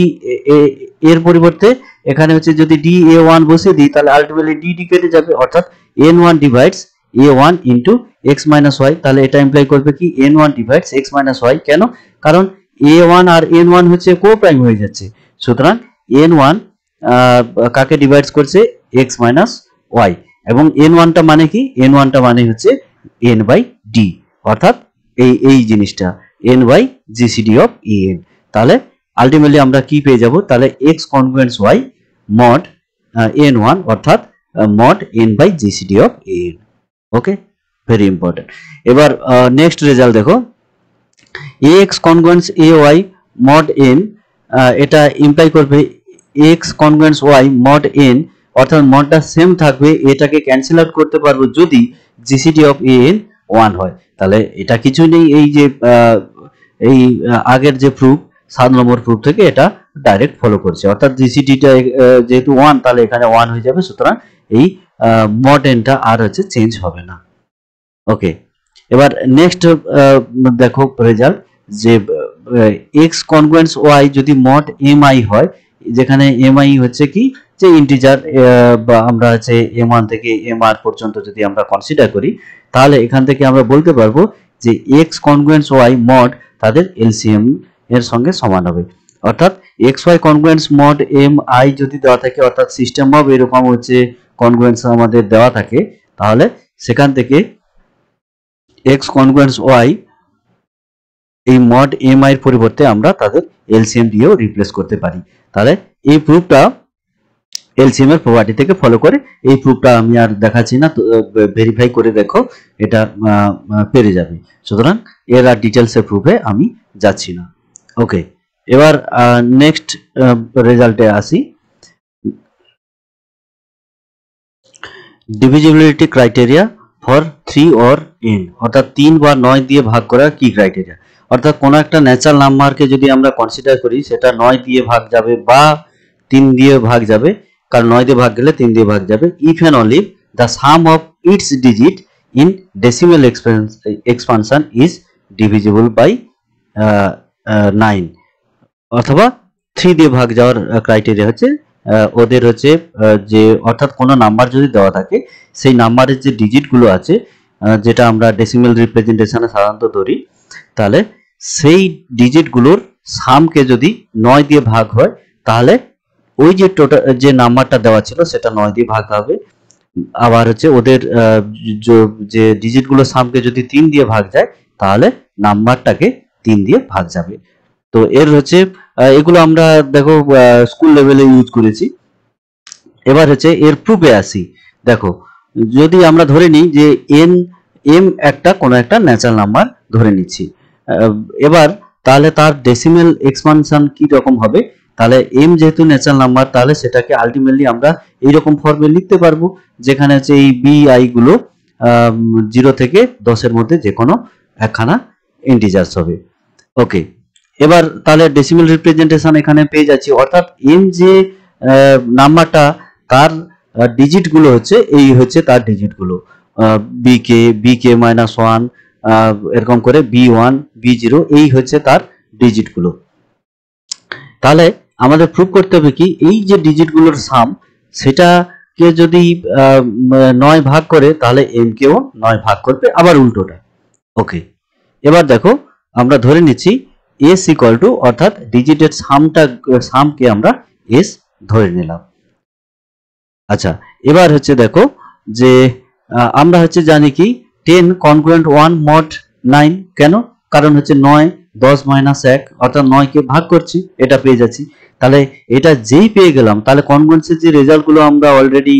এর পরিবর্তে এখানে হচ্ছে যদি ডি এ ওয়ান বসিয়ে দিই, তাহলে আলটিমেটলি ডি ডি কেটে যাবে, অর্থাৎ N one divides A one into X minus Y. তাহলে এটা ইমপ্লাই করবে কি N one divides x minus Y. কেন? কারণ এ ওয়ান আর এন ওয়ান হচ্ছে কো প্রাইম হয়ে যাচ্ছে, সুতরাং এন ওয়ান কাকে ডিভাইডস করছে, এক্স মাইনাস ওয়াই। এবং এন ওয়ানটা মানে কি, এন ওয়ানটা মানে হচ্ছে এন বাই ডি, অর্থাৎ এই জিনিসটা N by GCD of A N. তাহলে আলটিমেটলি আমরা কি পেয়ে যাব, তাহলে x congruence Y mod N one, অর্থাৎ mod N by GCD of A N. Okay, very important. এবার নেক্সট রেজাল্ট দেখো, x congruence A Y mod N, এটা ইমপ্লাই করবে x congruence Y mod N, অর্থাৎ মডটা সেম থাকবে, এটাকে cancel out করতে পারবো যদি GCD of A N one হয়। তাহলে এটা কিছু নেই, এই যে এই আগের যে প্রুফ 7 নম্বর প্রুফ থেকে এটা ডাইরেক্ট ফলো করছে, অর্থাৎ জিসিডিটা যেহেতু ওয়ান, তাহলে এখানে ওয়ান হয়ে যাবে, সুতরাং এই মড এনটা আর হচ্ছে চেঞ্জ হবে না। ওকে, এবার নেক্সট দেখো রেজাল্ট, যে এক্স কনগ্রুয়েন্স ওয়াই যদি মড এম আই হয়, যেখানে এম আই হচ্ছে কি, যে ইন্টিজার বা আমরা হচ্ছে এম ওয়ান থেকে এম আর পর্যন্ত যদি আমরা কনসিডার করি, তাহলে এখান থেকে আমরা বলতে পারবো যে এক্স কনগ্রুয়েন্স ওয়াই মড তাদের এলসিএম এর সঙ্গে সমান হবে। অর্থাৎ x y congruence mod m i যদি দেওয়া থাকে, অর্থাৎ সিস্টেম অফ এরকম হচ্ছে কনগ্রুয়েন্স আমাদের দেওয়া থাকে, তাহলে সেখান থেকে এক্স কনগ্রুয়েন্স ওয়াই এই মড এম আই এর পরিবর্তে আমরা তাদের এলসিএম দিয়েও রিপ্লেস করতে পারি। তাহলে এই প্রুফটা এলসিএম এর প্রপার্টি থেকে ফলো করে, এই প্রুফটা আমি আর দেখাচ্ছি না, ভেরিফাই করে দেখো, এটা পেরে যাবে। সুতরাং এর আর ডিটেলসের প্রুফে আমি যাচ্ছি না। ওকে, এবার নেক্সট রেজাল্টে আসি। Divisibility criteria for 3 or n, অর্থাৎ 3 বা 9 দিয়ে ভাগ করার কি ক্রাইটেরিয়া। অর্থাৎ কোন একটা ন্যাচারাল নাম্বারকে যদি আমরা কনসিডার করি, সেটা 9 দিয়ে ভাগ যাবে বা 3 দিয়ে ভাগ যাবে, কারণ 9 দিয়ে ভাগ গেলে 3 দিয়ে ভাগ যাবে। If and only the sum of its digit in decimal expansion is divisible by 9, অথবা 3 দিয়ে ভাগ যাওয়ার ক্রাইটেরিয়া হচ্ছে ওদের হচ্ছে যে, অর্থাৎ কোনো নাম্বার যদি দেওয়া থাকে, সেই নাম্বারের যে ডিজিট গুলো আছে, যেটা আমরা ডেসিমেল রিপ্রেজেন্টেশনে সাধারণত ধরি, তাহলে সেই ডিজিট গুলোর সামকে যদি 9 দিয়ে ভাগ হয়, তাহলে ওই যে টোটাল যে নাম্বারটা দেওয়া ছিল সেটা 9 দিয়ে ভাগ হবে। আবার হচ্ছে ওদের যে ডিজিট গুলোর সামকে যদি 3 দিয়ে ভাগ যায়, তাহলে নাম্বারটাকে 3 দিয়ে ভাগ যাবে। তো এর হচ্ছে এগুলো আমরা দেখো স্কুল লেভেলে ইউজ করেছি। এবার হচ্ছে এর প্রুফে আসি। দেখো, যদি আমরা ধরে নিই যে এম একটা কোনো একটা ন্যাচারাল নাম্বার ধরে নিচ্ছি, এবার তাহলে তার ডেসিমেল এক্সপানশন কি রকম হবে, তাহলে এম যেহেতু ন্যাচারাল নাম্বার, তাহলে সেটাকে আলটিমেটলি আমরা এইরকম ফর্মে লিখতে পারবো, যেখানে হচ্ছে এই বি আই গুলো 0 থেকে 10 এর মধ্যে যে কোনো একখানা ইন্টিজার্স হবে। ওকে, এবার তাহলে ডেসিমেল রিপ্রেজেন্টেশন এখানে পেয়ে যাচ্ছি, অর্থাৎ এম যে নাম্বারটা, তার ডিজিট গুলো হচ্ছে এই হচ্ছে তার ডিজিট গুলো, বিকে -1 এরকম করে B1 B0, এই হচ্ছে তার ডিজিট গুলো। তাহলে আমাদের প্রুফ করতে হবে কি, এই যে ডিজিট গুলোর সাম, সেটা কে যদি 9 ভাগ করে তাহলে m কেও 9 ভাগ করবে, আবার উল্টোটা। ওকে, এবার দেখো আমরা ধরে নিচ্ছি s ইকুয়াল টু, অর্থাৎ ডিজিটের সামকে আমরা s ধরে নিলাম। আচ্ছা, এবার হচ্ছে দেখো যে আমরা হচ্ছে জানি কি 10 কনগ্রুয়েন্ট 1 মড 9, কেন? কারণ হচ্ছে 9 10 মাইনাস 1 অর্থাৎ 9 কে ভাগ করছি, এটা পেয়ে যাচ্ছি। তাহলে এটা যেই পেয়ে গেলাম, তাহলে কনগ্রুয়েন্সের যে রেজাল্টগুলো আমরা অলরেডি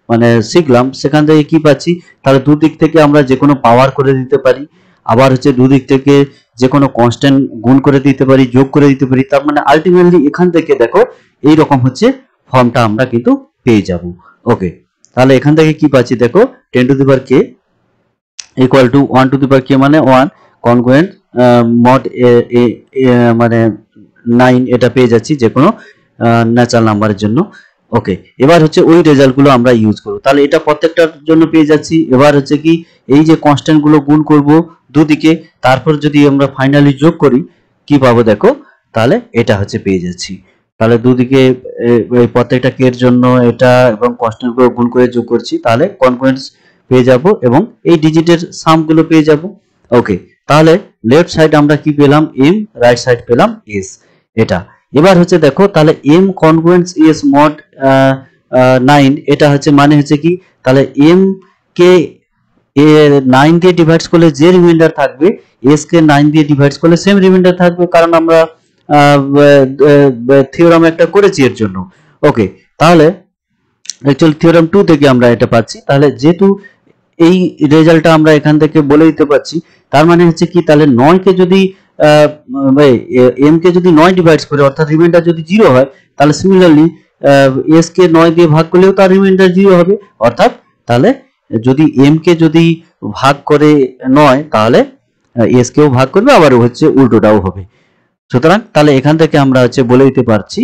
মানে শিখলাম, সেখান থেকে কি পাচ্ছি, তাহলে দুদিক থেকে আমরা যে কোনো পাওয়ার করে দিতে পারি, আবার হচ্ছে দুদিক থেকে যে কোনো কনস্ট্যান্ট গুণ করে দিতে পারি, যোগ করে দিতে পারি। তার মানে আলটিমেটলি এখান থেকে দেখো এই রকম হচ্ছে ফর্মটা আমরা কিন্তু পেয়ে যাব। ওকে, তাহলে এখান থেকে কি পাচ্ছি দেখো 10 two the power k equal to 1 two the power k মানে 1 কনগ্রুয়েন্ট মড মানে 9, এটা পেয়ে যাচ্ছি যে কোনো ন্যাচারাল নাম্বারের জন্য। ওকে, এবার হচ্ছে ওই রেজাল্টগুলো আমরা ইউজ করব, তাহলে এটা প্রত্যেকটার জন্য পেয়ে যাচ্ছি। এবার হচ্ছে কি এই যে কনস্ট্যান্ট গুলো গুণ করব দুদিকে, তারপর যদি আমরা ফাইনালি যোগ করি কি পাবো দেখো, তাহলে এটা হচ্ছে পেয়ে যাচ্ছি। তাহলে দুদিকে প্রত্যেকটা কে এর জন্য এটা এবং কনস্ট্যান্ট গুলো গুণ করে যোগ করছি, তাহলে কনগ্রুয়েন্স পেয়ে যাব এবং এই ডিজিটের সাম গুলো পেয়ে যাব। ওকে, তাহলে লেফট সাইড আমরা কি পেলাম m, রাইট সাইড পেলাম s, এটা। এবার হচ্ছে দেখো তাহলে m কনগ্রুয়েন্স s মড 9, এটা হচ্ছে মানে হচ্ছে কি, তাহলে m কে 9 দিয়ে ডিভাইড করলে যে রিমাইন্ডার থাকবে, s কে 9 দিয়ে ডিভাইড করলে সেম রিমাইন্ডার থাকবে, কারণ আমরা থিওরাম একটা করেছি এর জন্য। ওকে, তাহলে অ্যাকচুয়ালি থিওরাম 2 থেকে আমরা এটা পাচ্ছি। তাহলে যেহেতু এই রেজাল্টটা আমরা এখান থেকে বলে দিতে পারছি, তার মানে হচ্ছে কি, তাহলে 9 কে যদি m কে যদি 9 ডিভাইড করে অর্থাৎ রিমাইন্ডার যদি 0 হয়, তাহলে সিমিলারলি s কে 9 দিয়ে ভাগ করলেও তার রিমাইন্ডার 0 হবে। অর্থাৎ তাহলে যদি m কে যদি ভাগ করে 9, তাহলে s কেও ভাগ করবে, আবার হচ্ছে উল্টোটাও হবে। সুতরাং তাহলে এখান থেকে আমরা হচ্ছে বলে দিতে পারছি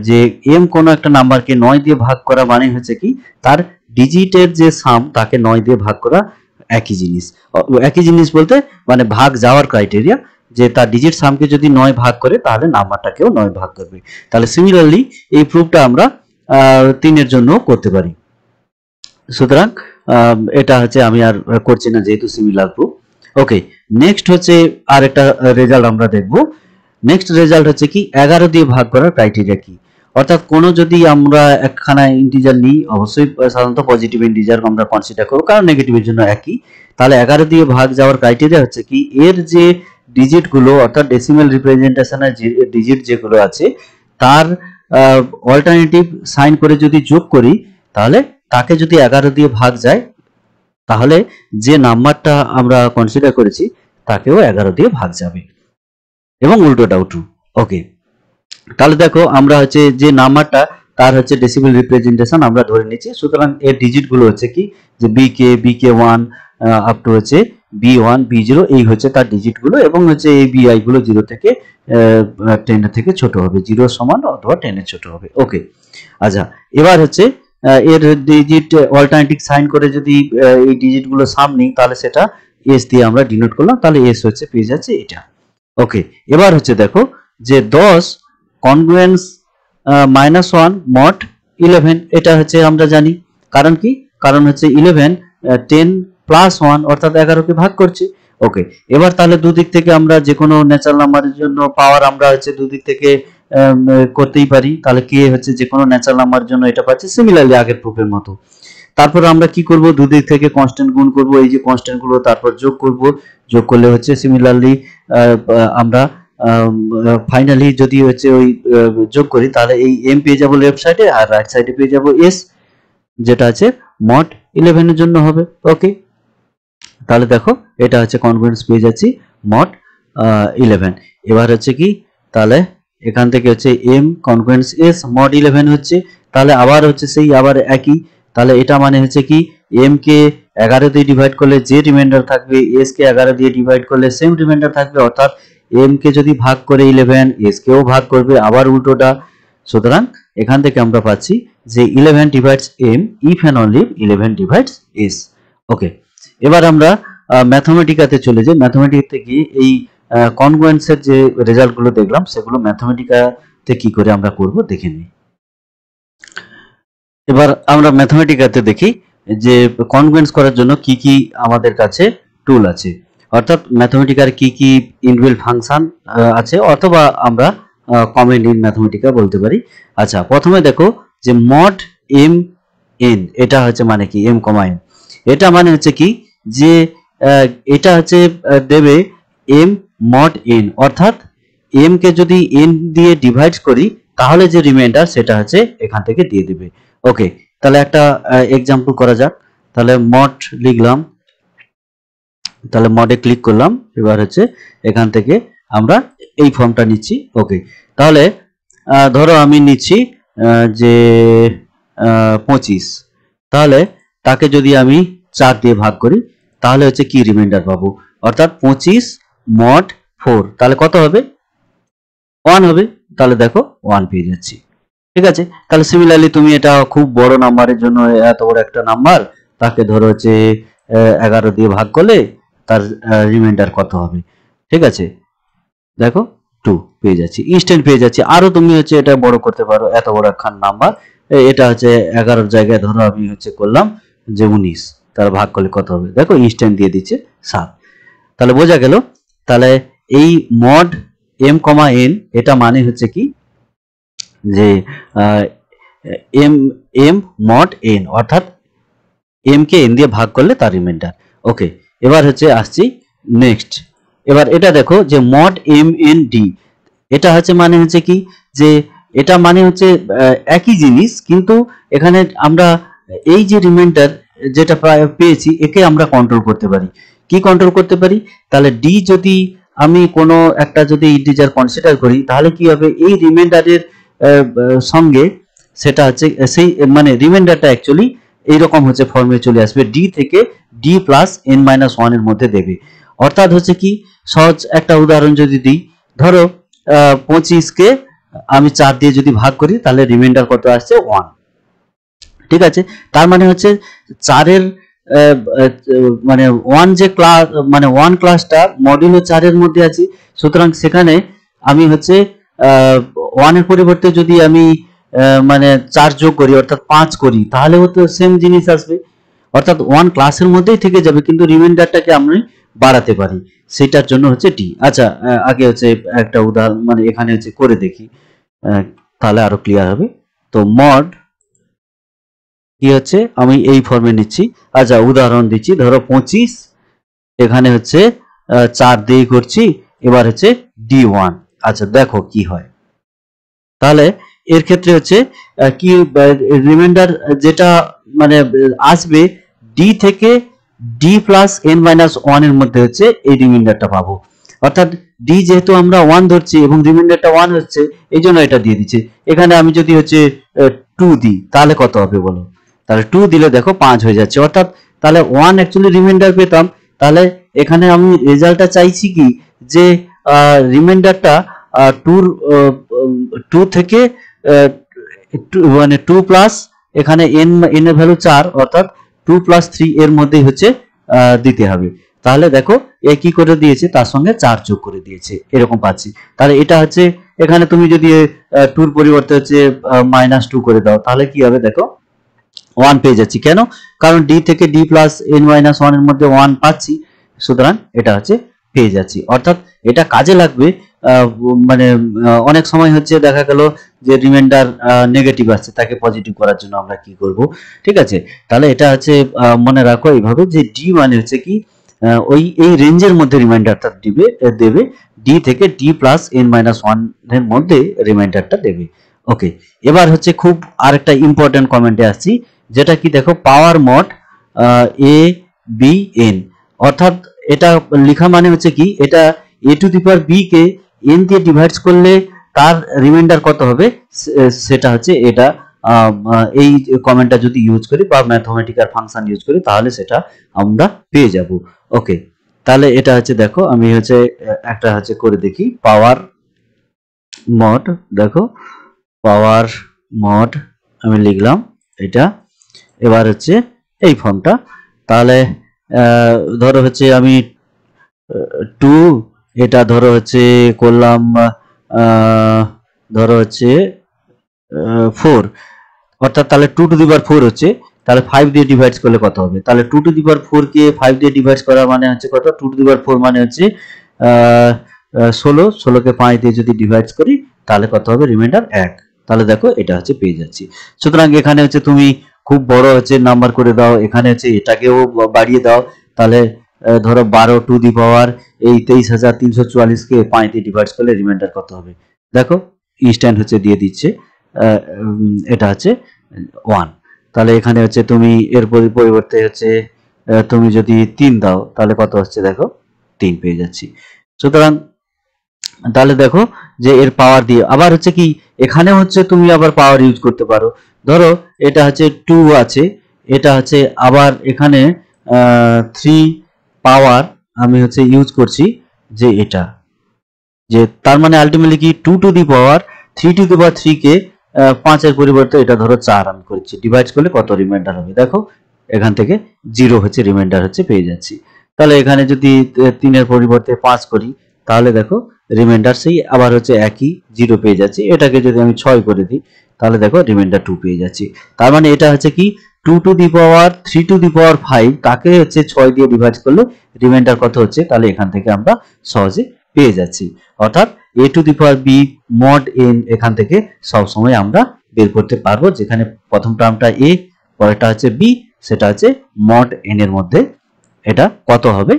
যে m কোনো একটা নাম্বারকে 9 দিয়ে ভাগ করা মানে হচ্ছে কি, তার ডিজিটের যে সাম তাকে 9 দিয়ে ভাগ করা একই জিনিস। একই জিনিস বলতে মানে ভাগ যাওয়ার ক্রাইটেরিয়া, যে তার ডিজিট সামকে যদি 9 ভাগ করে তাহলে নাম্বারটাকেও 9 ভাগ করবে। তাহলে সিমিলারলি এই প্রুফটা আমরা 3 এর জন্য করতে পারি। সুতরাং এটা হচ্ছে আমি আর করছি না, যেহেতু সিমিলার প্রুফ। ওকে, নেক্সট হচ্ছে আরেকটা রেজাল্ট আমরা দেখব। নেক্সট রেজাল্ট হচ্ছে কি 11 দিয়ে ভাগ করার ক্রাইটেরিয়া কি, অর্থাৎ কোনো যদি আমরা একখানা ইন্টিজার নিই, অবশ্যই সাধারণত পজিটিভ ইন্টিজার আমরা কনসিডার করব, কারণ নেগেটিভের জন্য একই। তাহলে 11 দিয়ে ভাগ যাওয়ার ক্রাইটেরিয়া হচ্ছে কি, এর যে ডিজিট গুলো অর্থাৎ ডেসিমেল রিপ্রেজেন্টেশনের যে ডিজিট যেগুলো আছে, তার অল্টারনেটিভ সাইন করে যদি যোগ করি, তাহলে তাকে যদি 11 দিয়ে ভাগ যায়, তাহলে যে নাম্বারটা আমরা কনসিডার করেছি তাকেও 11 দিয়ে ভাগ যাবে এবং উল্টোটাও ট্রু। ওকে, তাহলে দেখো আমরা হচ্ছে যে নাম্বারটা তার হচ্ছে ডেসিমেল রিপ্রেজেন্টেশন আমরা ধরে নিচ্ছি। সুতরাং এর ডিজিট গুলো হচ্ছে কি, যে bk1 আপ টু হচ্ছে b1 b0, এই হচ্ছে তার ডিজিট গুলো, এবং হচ্ছে এই bi গুলো 0 থেকে 10 এর থেকে ছোট হবে, 0 সমান অথবা 10 এর ছোট হবে। ওকে, আচ্ছা, এবার হচ্ছে এর ডিজিট অল্টারনেটিভ সাইন করে যদি এই ডিজিট গুলো সাম নিই, তাহলে সেটা s দিয়ে আমরা ডিনোট করলাম, তাহলে s হচ্ছে পেয়ে যাচ্ছে এটা। ওকে, এবার হচ্ছে দেখো যে 10 কনগ্রুয়েন্স -1 মড 11, এটা হচ্ছে আমরা জানি। কারণ কি, কারণ হচ্ছে 11 10 প্লাস 1 অর্থাৎ 11 কে ভাগ করছে। ওকে, এবার তাহলে দুদিক থেকে আমরা যে কোনো ন্যাচারাল নাম্বারের জন্য পাওয়ার আমরা হচ্ছে দুদিক থেকে করতেই পারি। তাহলে কে হচ্ছে যে কোনো ন্যাচারাল নাম্বারের জন্য এটা পাচ্ছি, সিমিলারলি আগের প্রুফের মতো। তারপর আমরা কি করব, দুদিক থেকে কনস্ট্যান্ট গুণ করব, এই যে কনস্ট্যান্ট গুলো তারপর যোগ করব, যোগ করলে হচ্ছে সিমিলারলি আমরা ফাইনালি যদি হচ্ছে ওই যোগ করি, তাহলে এই m পেয়ে যাব লেফট সাইডে, আর রাইট সাইডে পেয়ে যাব s, যেটা আছে মড 11 এর জন্য হবে। ওকে, তাহলে দেখো এটা হচ্ছে কনগ্রুয়েন্স পেয়ে যাচ্ছি মড 11। এবার হচ্ছে কি, তাহলে এখান থেকে হচ্ছে m কনগ্রুয়েন্স s মড 11 হচ্ছে, তাহলে আবার হচ্ছে সেই আবার একই। তাহলে এটা মানে হচ্ছে কি, m কে 11 দিয়ে ডিভাইড করলে যে রিমাইন্ডার থাকবে, s কে 11 দিয়ে ডিভাইড করলে সেম রিমাইন্ডার থাকবে, অর্থাৎ m কে যদি ভাগ করে 11, s কেও ভাগ করবে, আবার উল্টোটা। সুতরাং এখান থেকে আমরা পাচ্ছি যে 11 divides m if and only 11 divides s। Okay, এবার আমরা ম্যাথমেটিকাতে চলে যাই। ম্যাথমেটিকাতে গিয়ে এই কনগ্রুয়েন্সের যে রেজাল্টগুলো দেখলাম, সেগুলো ম্যাথমেটিকাতে কি করে আমরা করব দেখে নিই। এবার আমরা ম্যাথমেটিকাতে দেখি যে কনগ্রুয়েন্স করার জন্য কি কি আমাদের কাছে টুল আছে, অর্থাৎ ম্যাথমেটিকার কি কি ইনবিল্ট ফাংশন আছে, অথবা আমরা কমেন্ট ইন ম্যাথমেটিকা বলতে পারি। আচ্ছা, প্রথমে দেখো যে মড এম এন, এটা হচ্ছে মানে কি এম কমা এন, এটা মানে হচ্ছে কি যে এটা হচ্ছে দেবে এম মড এন, অর্থাৎ এম কে যদি এন দিয়ে ডিভাইড করি তাহলে যে রিমাইন্ডার সেটা হচ্ছে এখান থেকে দিয়ে দিবে। ওকে, তাহলে একটা এক্সাম্পল করা যাক। তাহলে মড লিখলাম, তাহলে মডে ক্লিক করলাম, এবার হচ্ছে এখান থেকে আমরা এই ফর্মটা নিচ্ছি। ওকে, তাহলে ধরো আমি নিচ্ছি যে 25, তাহলে তাকে যদি আমি 4 দিয়ে ভাগ করি তাহলে হচ্ছে কি রিমাইন্ডার পাবো, অর্থাৎ 25 মড 4, তাহলে কত হবে 1 হবে। তাহলে দেখো 1 পেয়ে যাচ্ছি। ঠিক আছে, তাহলে সিমিলারলি তুমি এটা খুব বড় নাম্বারের জন্য, এত বড় একটা নাম্বার তাকে ধরো হচ্ছে 11 দিয়ে ভাগ করলে তার রিমাইন্ডার কত হবে। ঠিক আছে, দেখো 2 পেয়ে যাচ্ছি, ইনস্ট্যান্ট পেয়ে যাচ্ছি। আরো তুমি হচ্ছে এটা বড় করতে পারো, এত বড় একখান নাম্বার, এটা হচ্ছে 11 জায়গায় ধরো আমি হচ্ছে করলাম যে 19, তার ভাগ করলে কত হবে, দেখো ইনস্ট্যান্ট দিয়ে দিচ্ছে 7। তাহলে বোঝা গেল, তাহলে এই মড এম কমা এন এটা মানে হচ্ছে কি যে এম এম মড এন, অর্থাৎ এম কে এন দিয়ে ভাগ করলে তার রিমাইন্ডার। ওকে, এবার হচ্ছে আসছি নেক্সট। এবার এটা দেখো যে মড এম এন ডি, এটা হচ্ছে মানে হচ্ছে কি যে এটা মানে হচ্ছে একই জিনিস, কিন্তু এখানে আমরা এই যে রিমাইন্ডার যেটা পেয়েছি একে আমরা কন্ট্রোল করতে পারি। কি কন্ট্রোল করতে পারি, তাহলে ডি যদি আমি কোনো একটা যদি ইন্টিজার কনসিডার করি তাহলে কি হবে, এই রিমাইন্ডারের সঙ্গে সেটা হচ্ছে সেই মানে রিমাইন্ডারটা অ্যাকচুয়ালি এইরকম হচ্ছে ফর্মে চলে আসবে, ডি থেকে D plus N minus one এর মধ্যে দেবে। অর্থাৎ হচ্ছে কি, সহজ একটা উদাহরণ যদি দিই, ধরো 25 কে আমি 4 দিয়ে যদি ভাগ করি তাহলে রিমাইন্ডার কত আসছে 1। ঠিক আছে, তার মানে হচ্ছে 4-এর মানে 1 যে ক্লাস, মানে 1 ক্লাসটা মডিউলো 4 এর মধ্যে আছে, সুতরাং সেখানে আমি হচ্ছে 1 এর পরিবর্তে যদি আমি মানে 4 যোগ করি অর্থাৎ 5 করি তাহলেও তো সেম জিনিস আসবে, অর্থাৎ 1 ক্লাসের মধ্যেই থেকে যাবে, কিন্তু রিমাইন্ডারটাকে আমি বাড়াতে পারি, সেটার জন্য হচ্ছে ডি। আচ্ছা, আগে হচ্ছে একটা উদাহরণ মানে এখানে হচ্ছে করে দেখি, তাহলে আরো ক্লিয়ার হবে। তো মড কি হচ্ছে আমি এই ফর্মে নিচ্ছি। আচ্ছা, উদাহরণ দিচ্ছি, ধরো 25, এখানে হচ্ছে 4 দিয়ে করছি, এবার হচ্ছে D1। আচ্ছা, দেখো কি হয়। তাহলে এর ক্ষেত্রে হচ্ছে কি রিমাইন্ডার যেটা মানে আসবে ডি থেকে D plus N minus one এর মধ্যে হচ্ছে এই রিমাইন্ডারটা পাবো, অর্থাৎ ডি যেহেতু আমরা 1 ধরছি এবং রিমাইন্ডারটা 1 হচ্ছে, এই জন্য এটা দিয়ে দিচ্ছে। এখানে আমি যদি হচ্ছে 2 দিই তাহলে কত হবে বলো, তাহলে 2 দিলে দেখো 5 হয়ে যাচ্ছে, অর্থাৎ তাহলে 1 অ্যাকচুয়ালি রিমাইন্ডার পেতাম। তাহলে এখানে আমি রেজাল্টটা চাইছি কি যে রিমাইন্ডারটা 2 থেকে মানে 2 প্লাস এখানে এন এন এর ভ্যালু 4, অর্থাৎ 2 প্লাস 3 এর মধ্যেই হচ্ছে দিতে হবে। তাহলে দেখো এ কি করে দিয়েছে, তার সঙ্গে 4 যোগ করে দিয়েছে, এরকম পাচ্ছি। তাহলে এটা হচ্ছে এখানে তুমি যদি 2 এর পরিবর্তে হচ্ছে -2 করে দাও তাহলে কি হবে, দেখো 1 পেয়ে যাচ্ছি। কেন, কারণ ডি থেকে D plus N minus one এর মধ্যে 1 পাচ্ছি, সুতরাং এটা হচ্ছে পেয়ে যাচ্ছি। অর্থাৎ এটা কাজে লাগবে মানে অনেক সময় হচ্ছে দেখা গেল যে রিমাইন্ডার নেগেটিভ আসছে, তাকে পজিটিভ করার জন্য আমরা কি করব। ঠিক আছে, তাহলে এটা হচ্ছে মনে রাখো এইভাবে যে ডি মানে হচ্ছে কি ওই এই রেঞ্জের মধ্যে রিমাইন্ডারটা দেবে, ডি থেকে D plus N minus one এর মধ্যে রিমাইন্ডারটা দেবে। ওকে, এবার হচ্ছে খুব আরেকটা ইম্পর্টেন্ট কমেন্টে আসছি, যেটা কি দেখো power mod A B N, অর্থাৎ এটা লেখা মানে হচ্ছে কি, এটা A to the power B কে এন দিয়ে ডিভাইড করলে তার রিমাইন্ডার কত হবে, সেটা হচ্ছে এটা এই কমেন্টটা যদি ইউজ করি বা ম্যাথমেটিক্যাল ফাংশন ইউজ করি তাহলে সেটা আমরা পেয়ে যাব। ওকে, তাহলে এটা হচ্ছে দেখো আমি হচ্ছে একটা হচ্ছে করে দেখি পাওয়ার মড, দেখো পাওয়ার মড আমি লিখলাম এটা, এবার হচ্ছে এই ফর্মটা। তাহলে ধরো হচ্ছে আমি 2, এটা ধরো হচ্ছে করলাম ধরো হচ্ছে 4, অর্থাৎ তাহলে 2 টু দি পাওয়ার 4 হচ্ছে, তাহলে 5 দিয়ে ডিভাইড করলে কত হবে? তাহলে 2 টু দি পাওয়ার 4 কে 5 দিয়ে ডিভাইড করা মানে হচ্ছে কত? 2 টু দি পাওয়ার 4 মানে হচ্ছে 16, 16 কে 5 দিয়ে যদি ডিভাইড করি তাহলে কত হবে? রিমাইন্ডার 1। তাহলে দেখো এটা হচ্ছে পেয়ে যাচ্ছি। সুতরাং এখানে হচ্ছে তুমি খুব বড় হচ্ছে নাম্বার করে দাও, এখানে হচ্ছে এটাকেও বাড়িয়ে দাও, তাহলে ধরো 12 টু দি পাওয়ার এই 23,344 কে 5 দিয়ে ডিভাইড করলে রিমাইন্ডার কত হবে? দেখো ইনস্ট্যান্ট হচ্ছে দিয়ে দিচ্ছে, এটা হচ্ছে 1। তাহলে এখানে হচ্ছে তুমি এর পরিবর্তে হচ্ছে তুমি যদি 3 দাও তাহলে কত হচ্ছে? দেখো 3 পেয়ে যাচ্ছি। সুতরাং তাহলে দেখো যে এর পাওয়ার দিয়ে আবার হচ্ছে কি এখানে হচ্ছে তুমি আবার পাওয়ার ইউজ করতে পারো। ধরো এটা হচ্ছে 2 আছে, এটা হচ্ছে আবার এখানে 3 পাওয়ার আমি হচ্ছে ইউজ করছি, যে এটা যে তার মানে আলটিমেটলি কি 2 two the power 3 two the পাওয়ার 3 কে 5 এর পরিবর্তে এটা ধরো 4 আমি করছি, ডিভাইড করলে কত রিমাইন্ডার হবে? দেখো এখান থেকে 0 হচ্ছে রিমাইন্ডার হচ্ছে পেয়ে যাচ্ছি। তাহলে এখানে যদি 3 এর পরিবর্তে 5 করি তাহলে দেখো রিমাইন্ডার সেই আবার হচ্ছে একই 0 পেয়ে যাচ্ছি। এটাকে যদি আমি 6 করে দিই তাহলে দেখো রিমাইন্ডার 2 পেয়ে যাচ্ছি। তার মানে এটা হচ্ছে কি 2 two the power 3 two the পাওয়ার 5 তাকে হচ্ছে 6 দিয়ে ডিভাইড করলে রিমাইন্ডার কত হচ্ছে? তাহলে এখান থেকে আমরা সহজে পেয়ে যাচ্ছি। অর্থাৎ a two the power b mod n এখান থেকে সব সময় আমরা বের করতে পারবো, যেখানে প্রথম টার্মটা a, পরেরটা হচ্ছে b, সেটা হচ্ছে মড n এর মধ্যে এটা কত হবে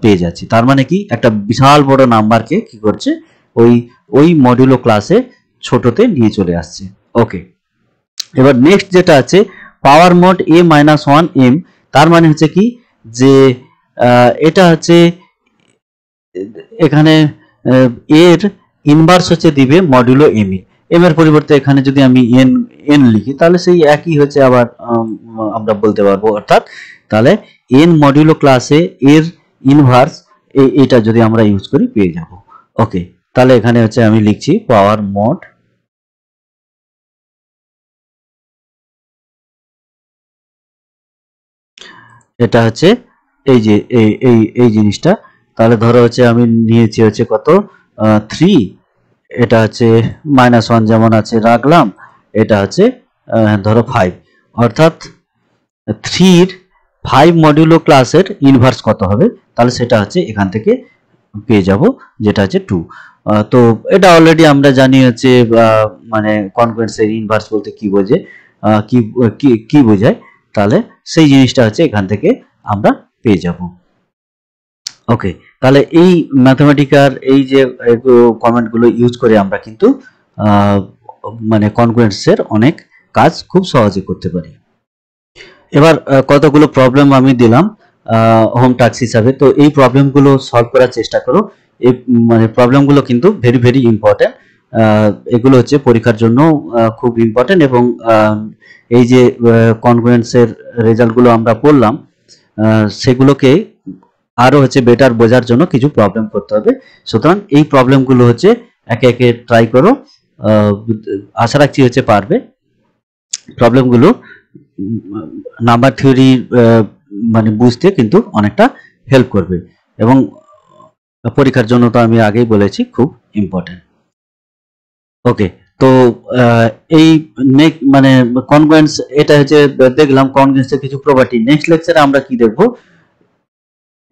পেয়ে যাচ্ছি। তার মানে কি একটা বিশাল বড় নাম্বারকে কি করছে ওই ওই মডিউলো ক্লাসে ছোটতে নিয়ে চলে আসছে। ওকে, এবার নেক্সট যেটা আছে পাওয়ার মড a মাইনাস 1m, তার মানে হচ্ছে কি যে এটা হচ্ছে এখানে এর ইনভার্স হচ্ছে দিবে মডুলো এম এ, এম এর পরিবর্তে এখানে যদি আমি এন এন লিখি তাহলে সেই একই হচ্ছে আবার আমরা বলতে পারবো। অর্থাৎ তাহলে এন মডুলো ক্লাসে এর ইনভার্স এটা যদি আমরা ইউজ করি পেয়ে যাব। ওকে, তাহলে এখানে হচ্ছে আমি লিখছি পাওয়ার মড এটা হচ্ছে এই যে এই জিনিসটা। তাহলে ধরো হচ্ছে আমি নিয়েছি হচ্ছে কত 3, এটা হচ্ছে -1 যেমন আছে রাখলাম, এটা হচ্ছে ধরো 5, অর্থাৎ 3 এর 5 মডিউলো ক্লাসের ইনভার্স কত হবে? তাহলে সেটা হচ্ছে এখান থেকে পেয়ে যাব, যেটা হচ্ছে 2। তো এটা অলরেডি আমরা জানি হচ্ছে মানে কনকোয়েন্সের ইনভার্স বলতে কি বোঝে, কি বোঝায়, তাহলে সেই জিনিসটা হচ্ছে এখান থেকে আমরা পেয়ে যাব। ওকে, তাহলে এই ম্যাথমেটিকার এই যে কমেন্টগুলো ইউজ করে আমরা কিন্তু মানে কনকোয়েন্সের অনেক কাজ খুব সহজে করতে পারি। এবার কতগুলো প্রবলেম আমি দিলাম হোম টাস্ক হিসাবে, তো এই প্রবলেমগুলো সলভ করার চেষ্টা করো। এই মানে প্রবলেমগুলো কিন্তু ভেরি ভেরি ইম্পর্টেন্ট, এগুলো হচ্ছে পরীক্ষার জন্য খুব ইম্পর্টেন্ট, এবং এই যে কনকোয়েন্সের রেজাল্টগুলো আমরা পড়লাম সেগুলোকে আরো হচ্ছে বেটার বোঝার জন্য কিছু প্রবলেম করতে হবে। সুতরাং এই প্রবলেমগুলো হচ্ছে একে একে ট্রাই করো, আশা রাখছি হচ্ছে পারবে। প্রবলেমগুলো নাম্বার থিওরি মানে বুঝতে কিন্তু অনেকটা হেল্প করবে, এবং পরীক্ষার জন্য তো আমি আগেই বলেছি খুব ইম্পর্টেন্ট। ওকে, তো এই মানে কনকোয়েন্স এটা হচ্ছে দেখলাম কনকোয়েন্সের কিছু প্রপার্টি। নেক্সট লেকচারে আমরা কি দেখব?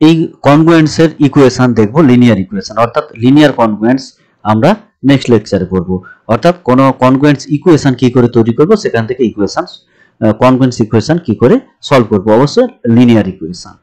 এই কনকোয়েন্সের ইকুয়েশন দেখব, লিনিয়ার ইকুয়েশন, অর্থাৎ লিনিয়ার কনকোয়েন্স আমরা নেক্সট লেকচারে পড়ব। অর্থাৎ কোন কনকোয়েন্স ইকুয়েশন কি করে তৈরি করব, সেখান থেকে ইকুয়েশন কনকোয়েন্স ইকুয়েশন কি করে সলভ করব, অবশ্যই লিনিয়ার ইকুয়েশন।